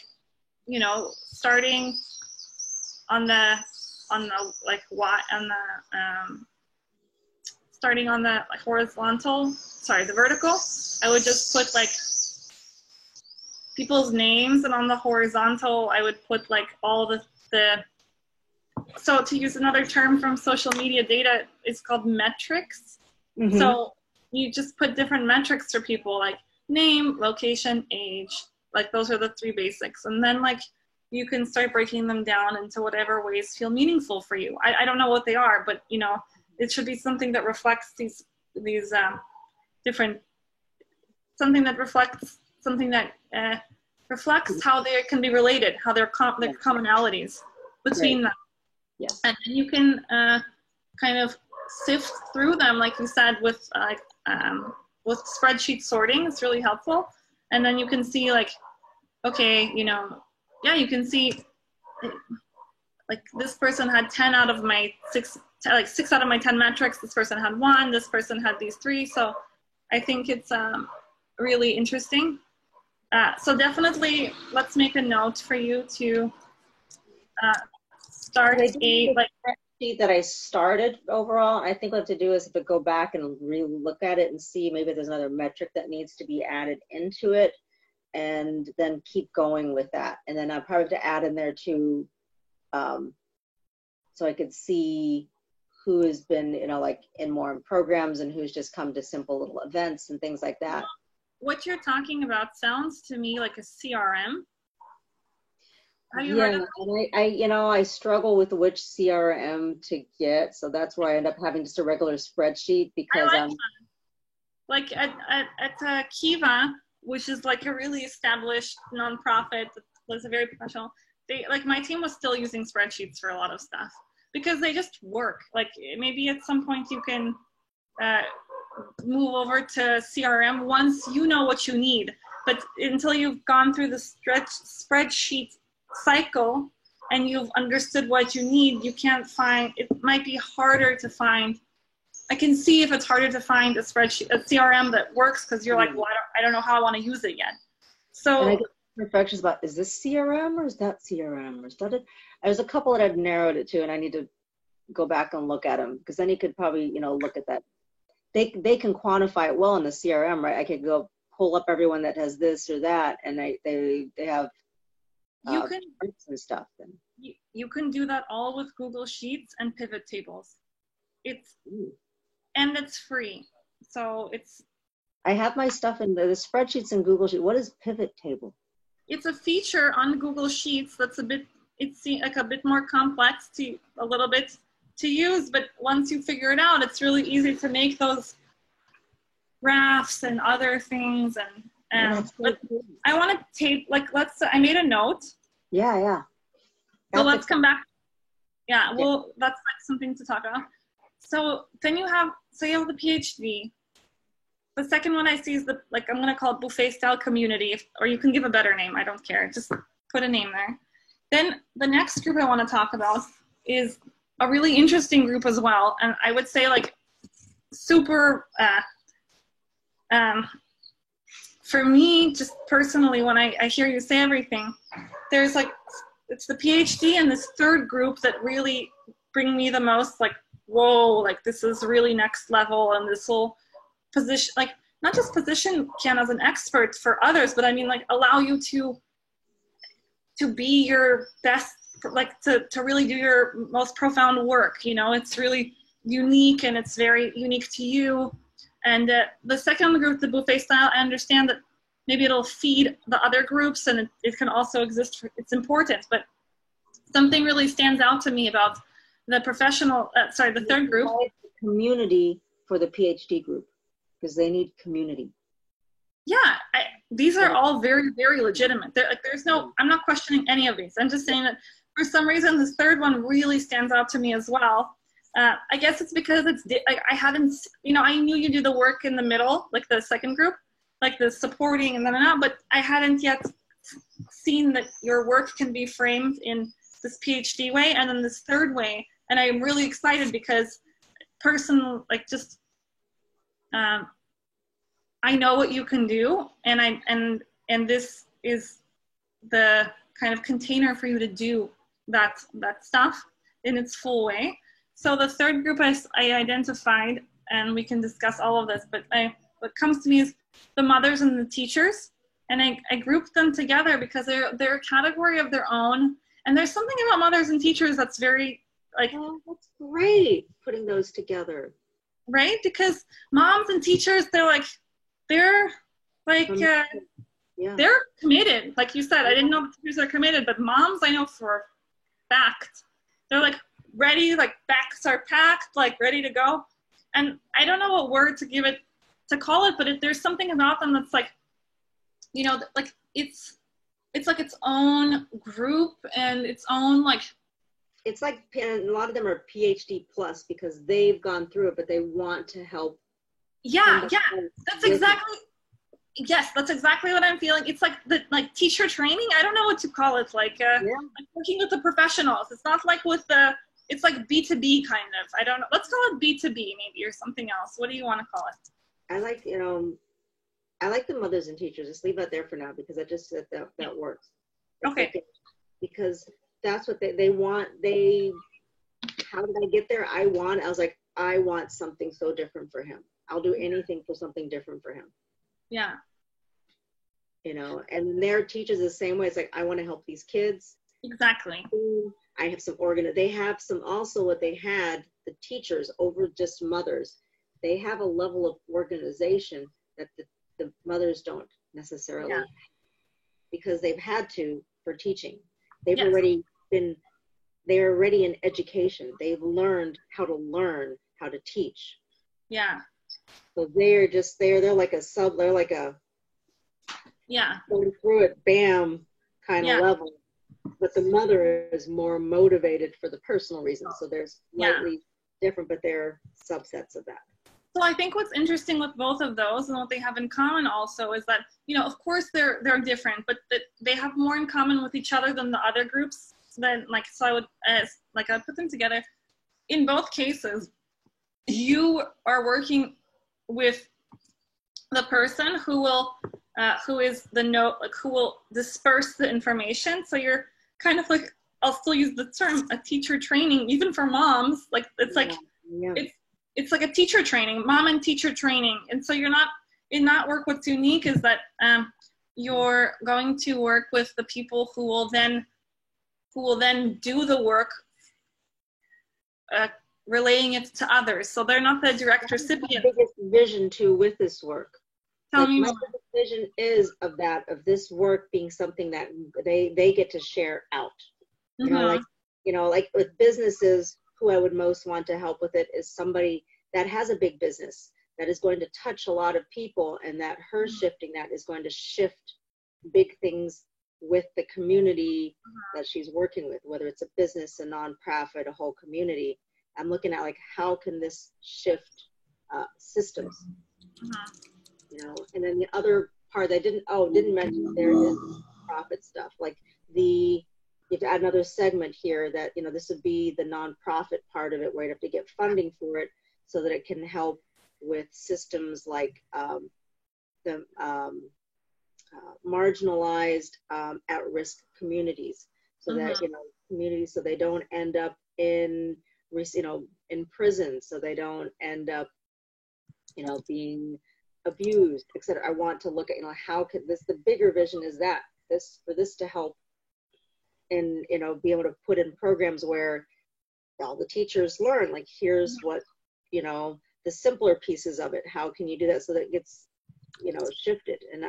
starting on the starting on the the vertical, I would just put like people's names, and on the horizontal, I would put like all the so to use another term from social media data, it's called metrics. So you just put different metrics for people, like name, location, age, like those are the 3 basics. And then like you can start breaking them down into whatever ways feel meaningful for you. I don't know what they are, but it should be something that reflects these different, something that reflects how they can be related, how their commonalities between them. Yes. And then you can kind of sift through them, like you said, with spreadsheet sorting. It's really helpful. And then you can see like, okay, you can see like this person had 10 out of my 6 out of my 10 metrics. This person had 1. This person had these 3. So I think it's really interesting. So definitely let's make a note for you to start a spreadsheet that I started overall. I think what I have to do is to go back and really look at it and see maybe there's another metric that needs to be added into it, and then keep going with that. And then I'll probably have to add in there too, so I could see who has been, like in more programs and who's just come to simple little events and things like that. What you're talking about sounds to me like a CRM. Have you heard of it? I struggle with which CRM to get, so that's why I end up having just a regular spreadsheet, because like at Kiva, which is like a really established nonprofit that was a very professional. My team was still using spreadsheets for a lot of stuff because they just work. Like maybe at some point you can move over to CRM once you know what you need, but until you've gone through the spreadsheet cycle and you've understood what you need, you can't find, it might be harder to find. I can see if it's harder to find a spreadsheet, a CRM that works, because you're like, well, I don't know how I want to use it yet. So perfections about, is this CRM or is that CRM or is that it? There's a couple that I've narrowed it to, and I need to go back and look at them, because then you could probably, look at that. They can quantify it well in the CRM, right? I could go pull up everyone that has this or that, and they have you can and stuff. Then you can do that all with Google Sheets and pivot tables. And it's free, so I have my stuff in the spreadsheets in Google Sheets. What is pivot table? It's a feature on Google Sheets that's it's like a bit more complex a little bit to use, but once you figure it out, it's really easy to make those graphs and other things. And but I want to take, I made a note. Yeah. So let's come back. Yeah, well, that's something to talk about. So then you have the PhD. The second one I see is I'm going to call it buffet style community, or you can give a better name. I don't care. Just put a name there. Then the next group I want to talk about is a really interesting group as well. And I would say super, for me, just personally, when I hear you say everything, there's it's the PhD and this third group that really bring me the most, whoa, this is really next level, and this will position, not just position Kian as an expert for others, but I mean, allow you to be your best, to really do your most profound work. It's really unique, and it's very unique to you. And the second group, the buffet style, I understand that maybe it'll feed the other groups, and it can also exist. It's important, but something really stands out to me about the the third group. Community for the PhD group, because they need community. Yeah, these are all very, very legitimate. There's no, I'm not questioning any of these. I'm just saying that for some reason, this third one really stands out to me as well. I guess it's because I haven't, I knew you do the work in the middle, the second group, the supporting and then, but I hadn't yet seen that your work can be framed in this PhD way and then this third way. And I'm really excited because I know what you can do, and this is the kind of container for you to do that stuff in its full way. So the third group I identified, and we can discuss all of this, but what comes to me is the mothers and the teachers, and I grouped them together because they're a category of their own, and there's something about mothers and teachers that's very oh, that's great, putting those together. Right? Because moms and teachers, they're committed. Like you said, I didn't know the teachers are committed, but moms, I know for a fact, they're ready, backs are packed, ready to go. And I don't know what word to call it, but there's something about them that's it's its own group and its own it's a lot of them are PhD plus because they've gone through it, but they want to help. Yeah. That's exactly what I'm feeling. It's teacher training. I don't know what to call it. Working with the professionals. It's not it's B2B kind of. I don't know. Let's call it B2B maybe, or something else. What do you want to call it? I like the mothers and teachers. Just leave that there for now because I just said that works. Okay. Because that's what they want. How did I get there? I want something so different for him. I'll do anything for something different for him. Yeah. And their teachers the same way. It's I want to help these kids. Exactly. I have some they have some, also what they had, the teachers over just mothers. They have a level of organization that the mothers don't necessarily have because they've had to for teaching. They've already they're already in education. They've learned how to teach. Yeah. So they're like a sub, they're like a going through it, bam, kind of level. But the mother is more motivated for the personal reasons. So there's slightly different, but they're subsets of that. So I think what's interesting with both of those and what they have in common also is that, of course they're different, but that they have more in common with each other than the other groups. So I would, I put them together. In both cases, you are working with the person who will who is the note, like who will disperse the information. So you're kind of like, I'll still use the term, a teacher training, even for moms. Like it's like it's like a teacher training, mom and teacher training. And so you're not in that work. What's unique is that you're going to work with the people who will then do the work, relaying it to others. So they're not the direct recipient. The biggest vision too with this work. Tell me more. My vision is of this work being something that they get to share out. Like with businesses, who I would most want to help with it is somebody that has a big business that is going to touch a lot of people, and that her shifting that is going to shift big things with the community that she's working with, whether it's a business, a nonprofit, a whole community. I'm looking at like, how can this shift systems? And then the other part that I didn't mention there is profit stuff. Like you have to add another segment here that, this would be the nonprofit part of it, where you have to get funding for it so that it can help with systems like the marginalized, at-risk communities, so that, communities, so they don't end up in prison, so they don't end up, being abused, etc. I want to look at, how can the bigger vision is that for this to help and, be able to put in programs where all the teachers learn, like, here's what, the simpler pieces of it. How can you do that so that it gets, shifted? And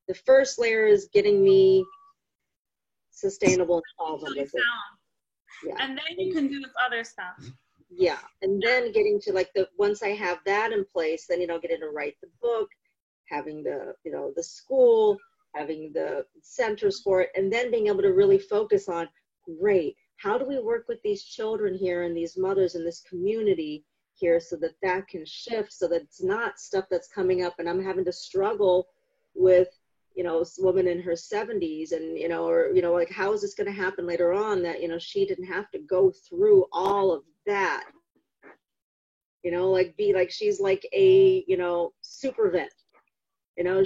the first layer is getting me sustainable and solvent with it. Yeah. And then you can do this other stuff. Yeah. And then getting to once I have that in place, then, getting to write the book, having the, the school, having the centers for it, and then being able to really focus on, great, how do we work with these children here and these mothers in this community here so that can shift, so that it's not stuff that's coming up and I'm having to struggle with, a woman in her 70s and, or, like, how is this going to happen later on that, she didn't have to go through all of that, she's like a, super vet,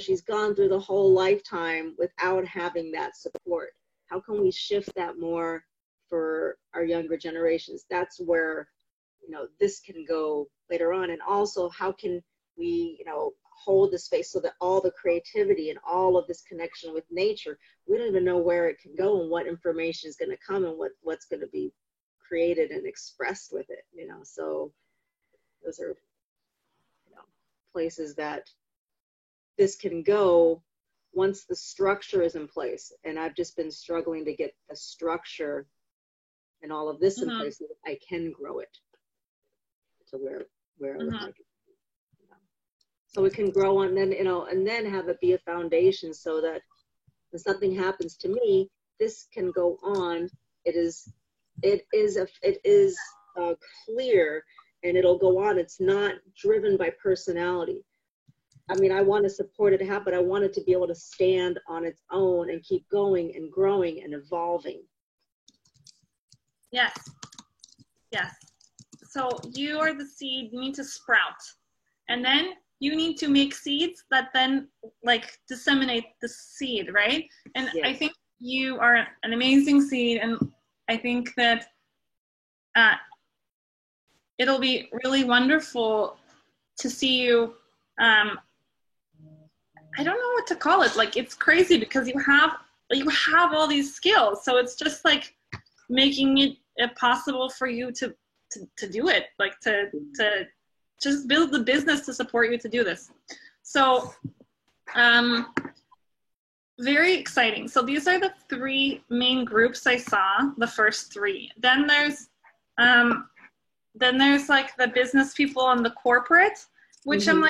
she's gone through the whole lifetime without having that support. How can we shift that more for our younger generations? That's where, this can go later on. And also, how can we, hold the space so that all the creativity and all of this connection with nature, we don't even know where it can go and what information is going to come and what's going to be created and expressed with it, so those are, places that this can go once the structure is in place. And I've just been struggling to get the structure and all of this in place so that I can grow it to where I would like it. So it can grow on, then, and then have it be a foundation so that when something happens to me, this can go on. It is clear, and it'll go on. It's not driven by personality. I mean, I want to support it to happen, but I want it to be able to stand on its own and keep going and growing and evolving. Yes. Yes. So you are the seed, you need to sprout. And then you need to make seeds that then disseminate the seed, right? And yes. I think you are an amazing seed, and I think that it'll be really wonderful to see you. I don't know what to call it. It's crazy because you have all these skills, so it's just making it possible for you to do it, to just build the business to support you to do this. So very exciting. So these are the 3 main groups I saw, the first 3. Then there's the business people and the corporate, which I'm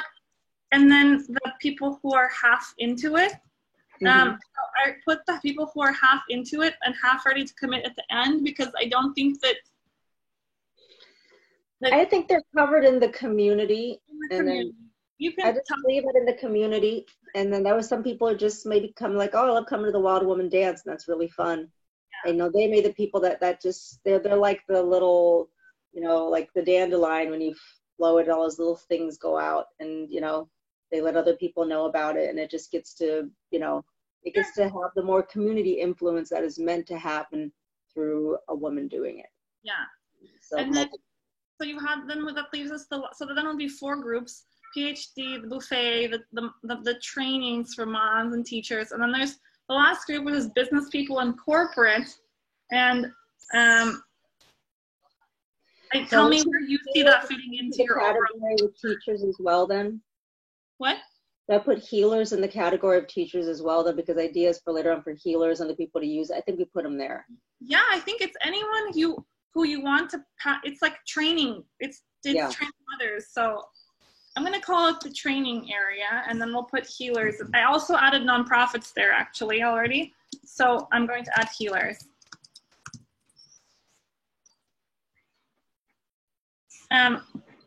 and then the people who are half into it. So I put the people who are half into it and half ready to commit at the end, because I don't think that I think they're covered in the community. Then you can I just leave it in the community. And then there was some people who just maybe come oh, I love coming to the Wild Woman Dance, and that's really fun. Yeah. They made the people that just, they're like the little, like the dandelion when you blow it, all those little things go out, and, they let other people know about it, and it just gets to, you know, it gets to have the more community influence that is meant to happen through a woman doing it. Yeah. So, and then, so you have, then that leaves us so then will be 4 groups: PhD, the buffet, the trainings for moms and teachers, and then there's the last group, which is business people and corporate. And tell me where you see that fitting into your category with teachers as well. Then what? I put healers in the category of teachers as well, though, because ideas for later on for healers and the people to use. I think we put them there. Yeah, I think it's anyone who you want to. It's like training. It's training others. So I'm going to call it the training area, and then we'll put healers. I also added nonprofits there actually already, so I'm going to add healers.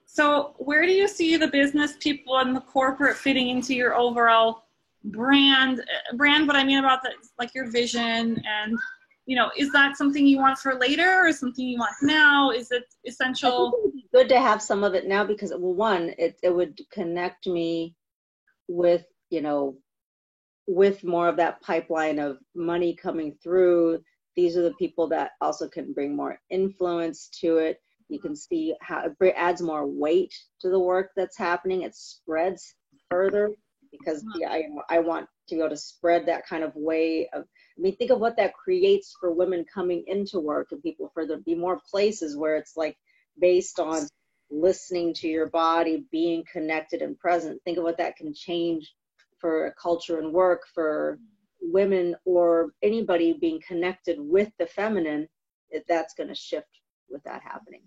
So where do you see the business people and the corporate fitting into your overall brand? What I mean about that, like your vision, and, you know, is that something you want for later or something you want now? Is it essential? I think it would be good to have some of it now because, well, one, it would connect me with, you know, with more of that pipeline of money coming through. These are the people that also can bring more influence to it. You can see how it adds more weight to the work that's happening. It spreads further because I want to be able to spread that kind of way of, I mean, think of what that creates for women coming into work and people, for there to be more places where it's like based on listening to your body, being connected and present. Think of what that can change for a culture and work for women or anybody being connected with the feminine. That's going to shift with that happening.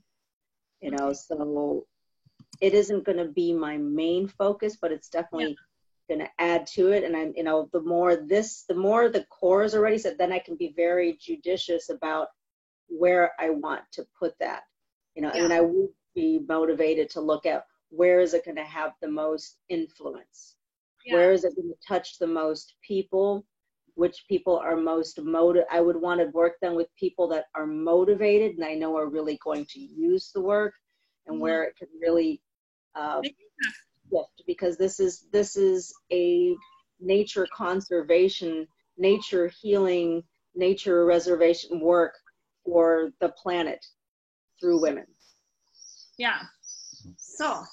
You know, so it isn't going to be my main focus, but it's definitely going to add to it. And I'm, you know, the more the core is already set, then I can be very judicious about where I want to put that. You know, and I would be motivated to look at where is it going to have the most influence? Where is it going to touch the most people? Which people are most motivated? I would want to work then with people that are motivated and I know are really going to use the work, and where it can really shift, because this is a nature conservation, nature healing, nature reservation work for the planet through women. Yeah. So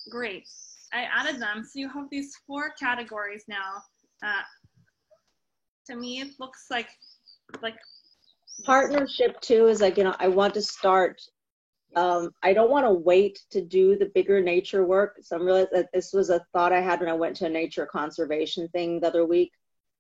great. I added them. So you have these 4 categories now. To me, it looks like partnership too is like, you know, I want to start, I don't want to wait to do the bigger nature work. So I'm really, this was a thought I had when I went to a nature conservation thing the other week.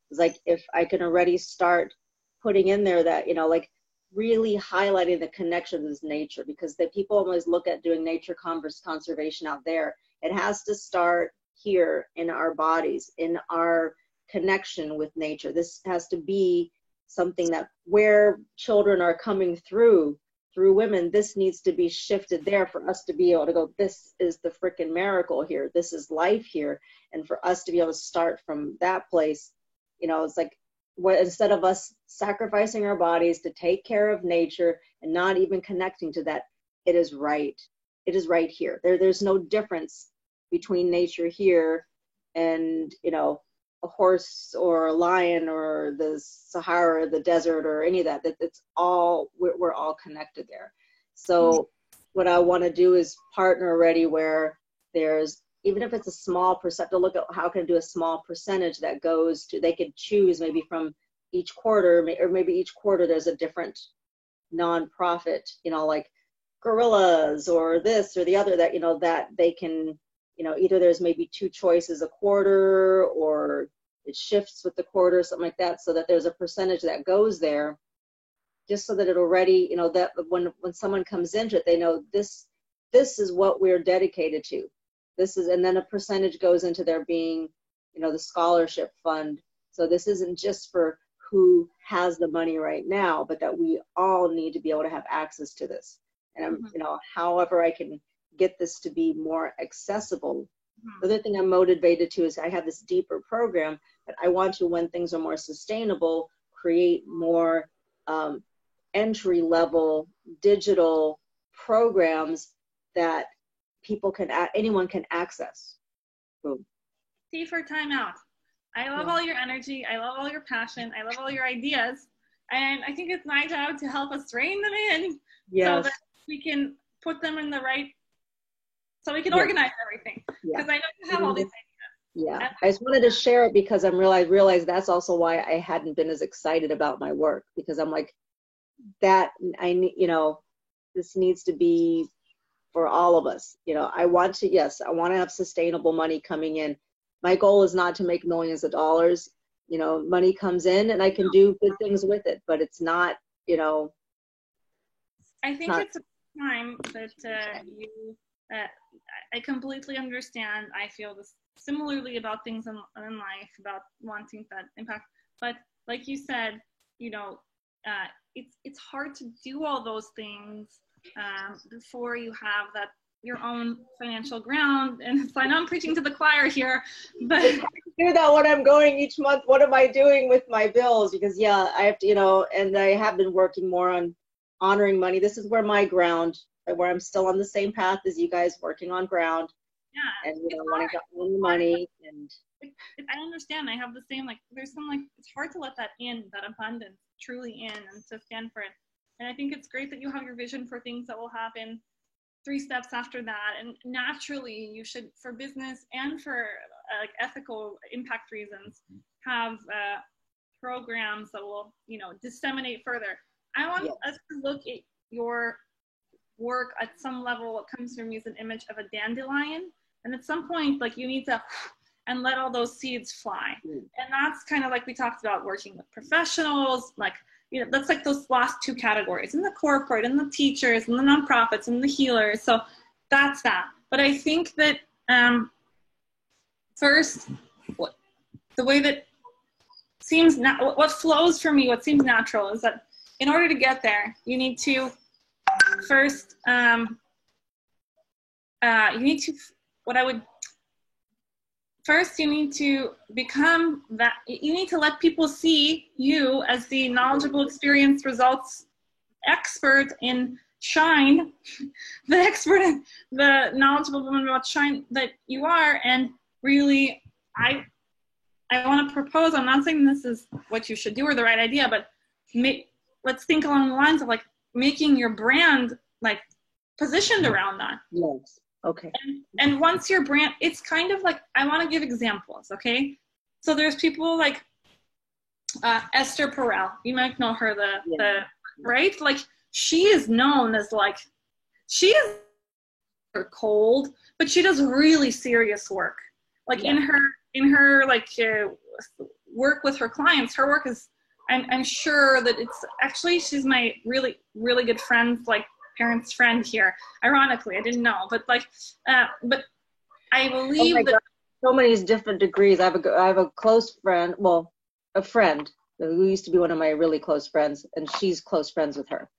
It's like, if I can already start putting in there that, you know, like really highlighting the connection with nature, because the people always look at doing nature conservation out there. It has to start here in our bodies, in our connection with nature. This has to be something that where children are coming through women, this needs to be shifted there for us to be able to go, this is the freaking miracle here. This is life here. And for us to be able to start from that place, you know, it's like, instead of us sacrificing our bodies to take care of nature and not even connecting to that, it is right. It is right here. There's no difference between nature here and, you know, a horse or a lion or the Sahara, or the desert, or any of that. It's all, we're all connected there. So what I want to do is partner already where there's, even if it's a small percent, to look at how can I do a small percentage that goes to, they could choose maybe from each quarter, or maybe each quarter there's a different nonprofit, you know, like Gorillas or this or the other, that, you know, that they can, you know, either there's maybe 2 choices a quarter, or it shifts with the quarter, something like that, so that there's a percentage that goes there, just so that it already, you know, that when someone comes into it, they know this is what we're dedicated to. This is, and then a percentage goes into there being, you know, the scholarship fund. So this isn't just for who has the money right now, but that we all need to be able to have access to this. And I'm, you know, however I can get this to be more accessible. The other thing I'm motivated to is I have this deeper program that I want to, when things are more sustainable, create more entry level digital programs that people can, anyone can access. Boom. take her time out. I love all your energy. I love all your passion. I love all your ideas. And I think it's my job to help us rein them in so that we can put them in the right, so we can organize everything. Because I know you have all these ideas. Yeah, I just wanted to share it because I realized that's also why I hadn't been as excited about my work, because I'm like, this needs to be for all of us. I want to have sustainable money coming in. My goal is not to make millions of dollars. Money comes in and I can do good things with it, but it's not, I think it's a time that I completely understand. I feel this similarly about things in life, about wanting that impact. But like you said, it's hard to do all those things before you have your own financial ground. And so I know I'm preaching to the choir here, but do that when I'm going each month. What am I doing with my bills? Because I have to, and I have been working more on honoring money. This is where where I'm still on the same path as you guys, working on ground. Yeah, and wanting to own money. And I understand. I have the same, there's some, it's hard to let that abundance truly in, and to stand for it. And I think it's great that you have your vision for things that will happen 3 steps after that. And naturally, you should, for business and for ethical impact reasons, have programs that will, disseminate further. I want us to look at your work at some level. What comes from you is an image of a dandelion. And at some point, you need to and let all those seeds fly. And that's kind of like we talked about, working with professionals, that's those last 2 categories, and the corporate and the teachers and the nonprofits and the healers. So that's that. But I think that first, the way that seems, what flows for me, what seems natural, is that in order to get there, you need to first, you need to become that, you need to let people see you as the knowledgeable, experienced, results expert in shine, the knowledgeable woman about shine that you are. And really, I want to propose, I'm not saying this is what you should do or the right idea, but let's think along the lines of making your brand positioned around that. Yes. Okay. And once your brand, it's kind of I want to give examples, okay? So there's people like Esther Perel. You might know her, right? She is known as she is cold, but she does really serious work. In her work with her clients, her work is, I'm sure that it's actually, she's my really, really good friend, parents' friend here. Ironically, I didn't know, but but I believe that so many different degrees. I have a close friend, a friend who used to be one of my really close friends, and she's close friends with her.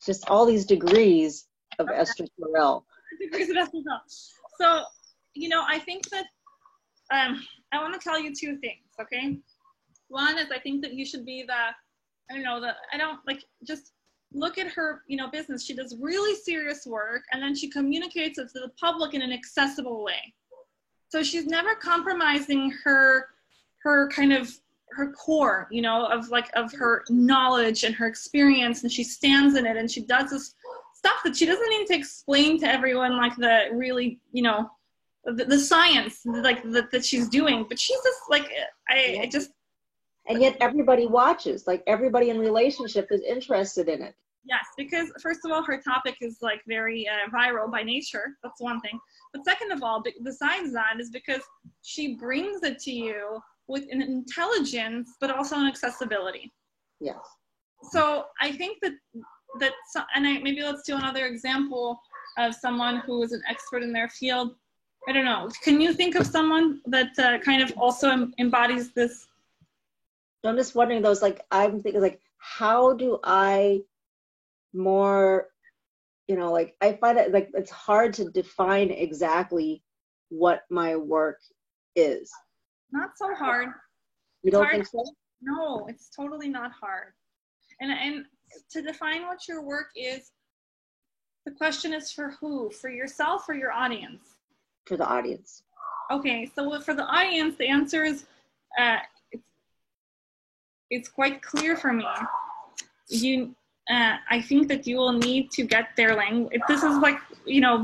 Just all these degrees of Esther Perel. Degrees of Esther Perel. So, I think that I want to tell you 2 things, okay? One is, I think that you should be just look at her, business. She does really serious work, and then she communicates it to the public in an accessible way. So she's never compromising her kind of her core, of her knowledge and her experience, and she stands in it, and she does this stuff that she doesn't need to explain to everyone, the really, the science that she's doing. But she's just and yet everybody watches, everybody in relationship is interested in it. Yes, because first of all, her topic is very viral by nature. That's one thing. But second of all, besides that, is because she brings it to you with an intelligence, but also an accessibility. Yes. So I think maybe let's do another example of someone who is an expert in their field. I don't know. Can you think of someone that kind of also embodies this? I'm just wondering those, I'm thinking how do I more, I find it it's hard to define exactly what my work is. Not so hard. You don't think so? No, it's totally not hard. And to define what your work is, the question is for who? For yourself or your audience? For the audience. Okay, so for the audience, the answer is, it's quite clear for me. I think that you will need to get their language. This is like,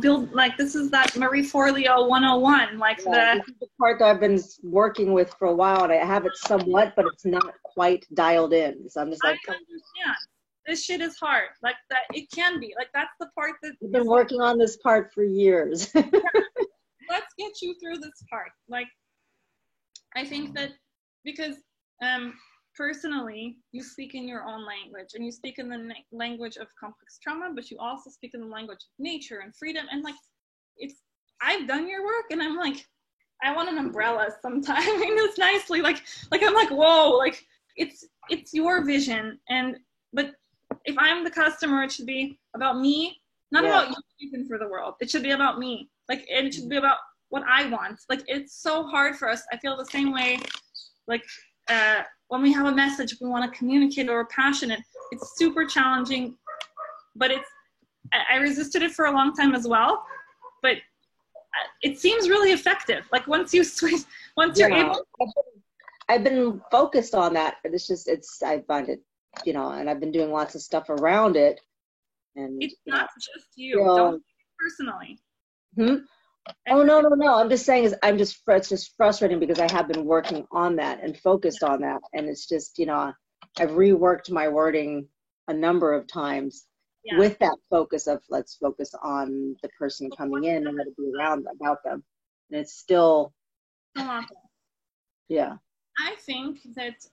build, like, this is that Marie Forleo 101, like this is the part that I've been working with for a while, and I have it somewhat, but it's not quite dialed in. So I'm just like, I understand. This shit is hard. Like that, it can be. Like that's the part that I've been working on this part for years. Let's get you through this part. Like, I think that because personally, you speak in your own language, and you speak in the language of complex trauma, but you also speak in the language of nature and freedom. And like, I've done your work, and I'm like, I want an umbrella sometime. I mean, it's nicely like I'm like, whoa, like it's your vision, but if I'm the customer, it should be about me, not about you speaking for the world. It should be about me. Like, and it should be about what I want. Like, it's so hard for us. I feel the same way. Like, when we have a message, we want to communicate, or we're passionate. It's super challenging, but I resisted it for a long time as well. But it seems really effective. Like once you're able. I've been focused on that. I find it, and I've been doing lots of stuff around it. And it's not just you. Don't take it personally. Oh, no. I'm just saying it's just frustrating because I have been working on that and focused on that. And it's just, I've reworked my wording a number of times with that focus of let's focus on the person coming in and let it be around about them. And it's still, yeah. I think that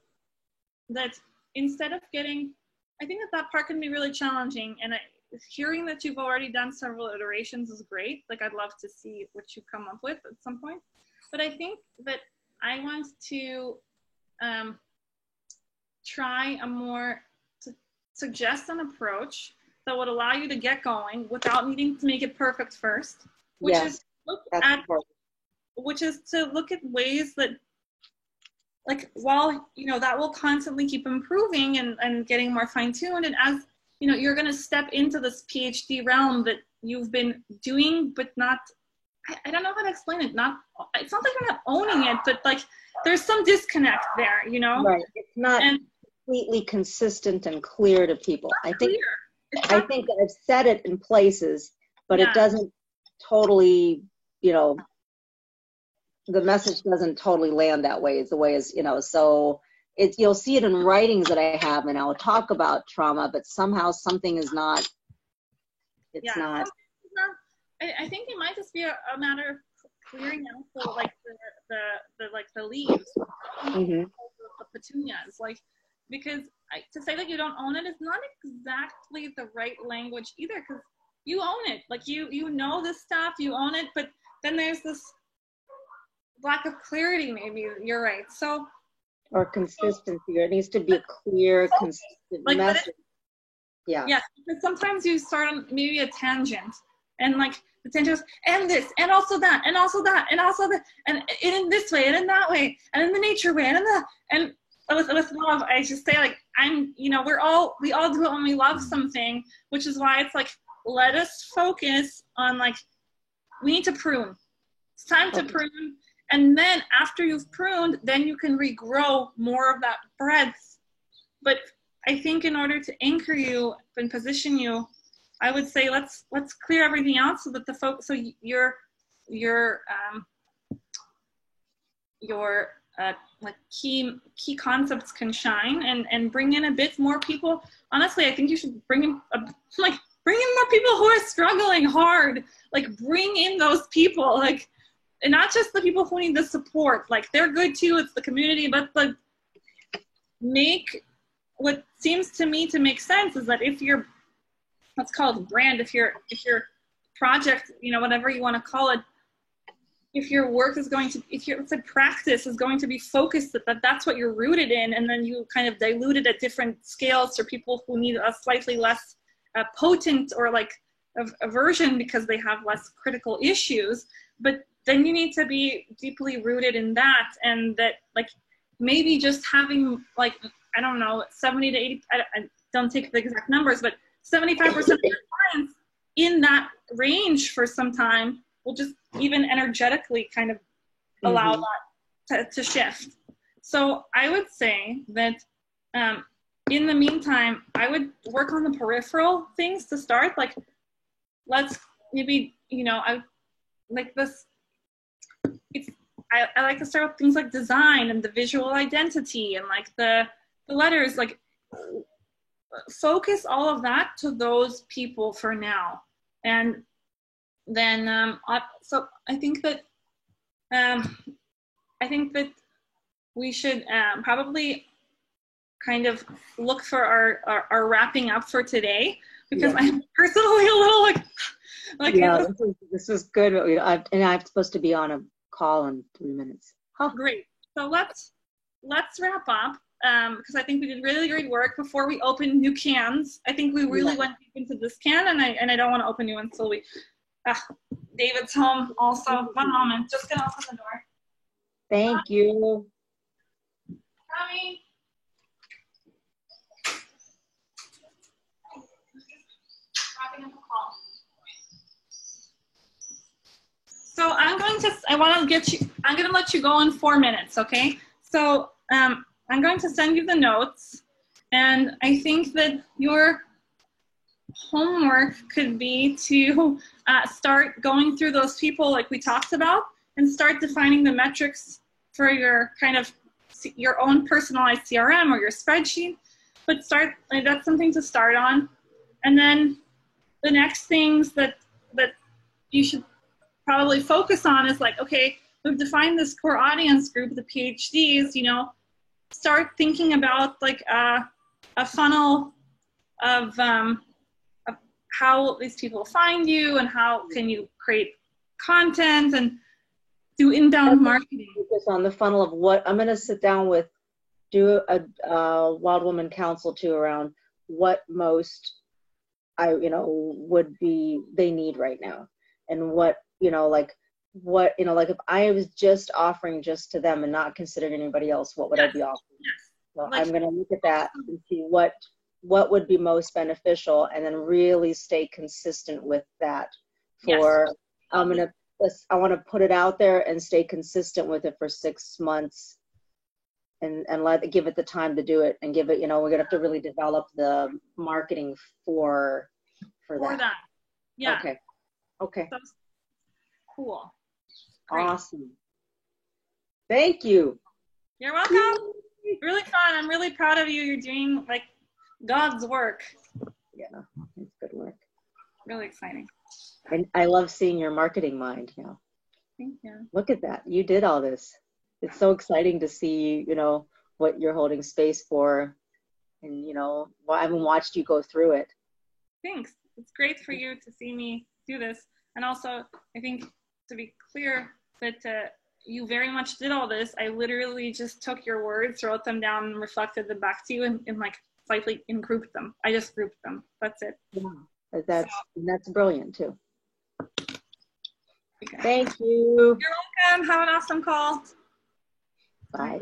instead of I think that part can be really challenging. And hearing that you've already done several iterations is great. Like, I'd love to see what you come up with at some point. But I think that I want to try to suggest an approach that would allow you to get going without needing to make it perfect first, which is to look at ways that, like, while, that will constantly keep improving and getting more fine-tuned, and as you're going to step into this PhD realm that you've been doing, but not, I don't know how to explain it. It's not like you're not owning it, but like there's some disconnect there, Right. It's not completely consistent and clear to people. I think I've said it in places, but it doesn't totally, the message doesn't totally land that way. It's the way so you'll see it in writings that I have, and I'll talk about trauma, but somehow something is not, not. I think it might just be a matter of clearing out the leaves, the petunias, like, because to say that you don't own it is not exactly the right language either, because you own it. Like, you know this stuff, you own it, but then there's this lack of clarity, maybe. You're right. So, or consistency. There needs to be a clear, consistent message. Yeah, because sometimes you start on maybe a tangent, and like the tangent goes, and this, and also that, and also that, and also that, and in this way, and in that way, and in the nature way, and with love, I just say, like, we all do it when we love something, which is why it's like, let us focus on, like, we need to prune. It's time to prune. And then after you've pruned, then you can regrow more of that breadth. But I think in order to anchor you and position you, I would say let's clear everything out so that so your like key concepts can shine and bring in a bit more people. Honestly, I think you should bring in more people who are struggling hard. Like, bring in those people, like. And not just the people who need the support, like, they're good too, it's the community, but what seems to me to make sense is that if your, let's call it brand, if your project, whatever you want to call it, if your work is going to, if your practice is going to be focused, that's what you're rooted in, and then you kind of dilute it at different scales for people who need a slightly less potent or like aversion because they have less critical issues, but then you need to be deeply rooted in that, and that, like, maybe just having, like, I don't know, 70 to 80, I don't take the exact numbers, but 75% of your clients in that range for some time will just even energetically kind of allow that to shift. So I would say that in the meantime, I would work on the peripheral things to start. Like, let's maybe, I like this. I like to start with things like design and the visual identity and like the letters, like focus all of that to those people for now. And then, so I think that we should probably kind of look for our wrapping up for today, because I'm personally a little like yeah, this was good. And I'm supposed to be on a call in 3 minutes. Great. So let's wrap up, because I think we did really great work before we open new cans. I think we really went deep into this can, and I don't want to open new ones until we. David's home also. One moment, just gonna open the door. Thank you. Coming. Wrapping up a call. So I'm going to let you go in 4 minutes, okay? So I'm going to send you the notes, and I think that your homework could be to start going through those people like we talked about, and start defining the metrics for your kind of your own personalized CRM or your spreadsheet. But that's something to start on. And then the next things that you should probably focus on is like, okay, we've defined this core audience group, the PhDs, start thinking about like a funnel of how these people find you, and how can you create content and do inbound marketing. Focus on the funnel of what I'm going to sit down with, do a Wild Woman Council too around what most would be they need right now, and what like if I was just offering just to them and not considering anybody else, what would I be offering? So I'm going to look at that and see what would be most beneficial, and then really stay consistent with that. I want to put it out there and stay consistent with it for 6 months, and give it the time to do it, and give it, we're going to have to really develop the marketing for that. Yeah. Okay. So, cool. Great. Awesome. Thank you. You're welcome. Really fun. I'm really proud of you. You're doing like God's work. Yeah, it's good work. Really exciting. And I love seeing your marketing mind now. Thank you. Look at that. You did all this. It's so exciting to see, what you're holding space for. And, I haven't watched you go through it. Thanks. It's great for you to see me do this. And also, I think to be clear that you very much did all this. I literally just took your words, wrote them down, and reflected them back to you, and like slightly grouped them. I just grouped them. That's it. Yeah, that's brilliant too. Okay. Thank you. You're welcome. Have an awesome call. Bye.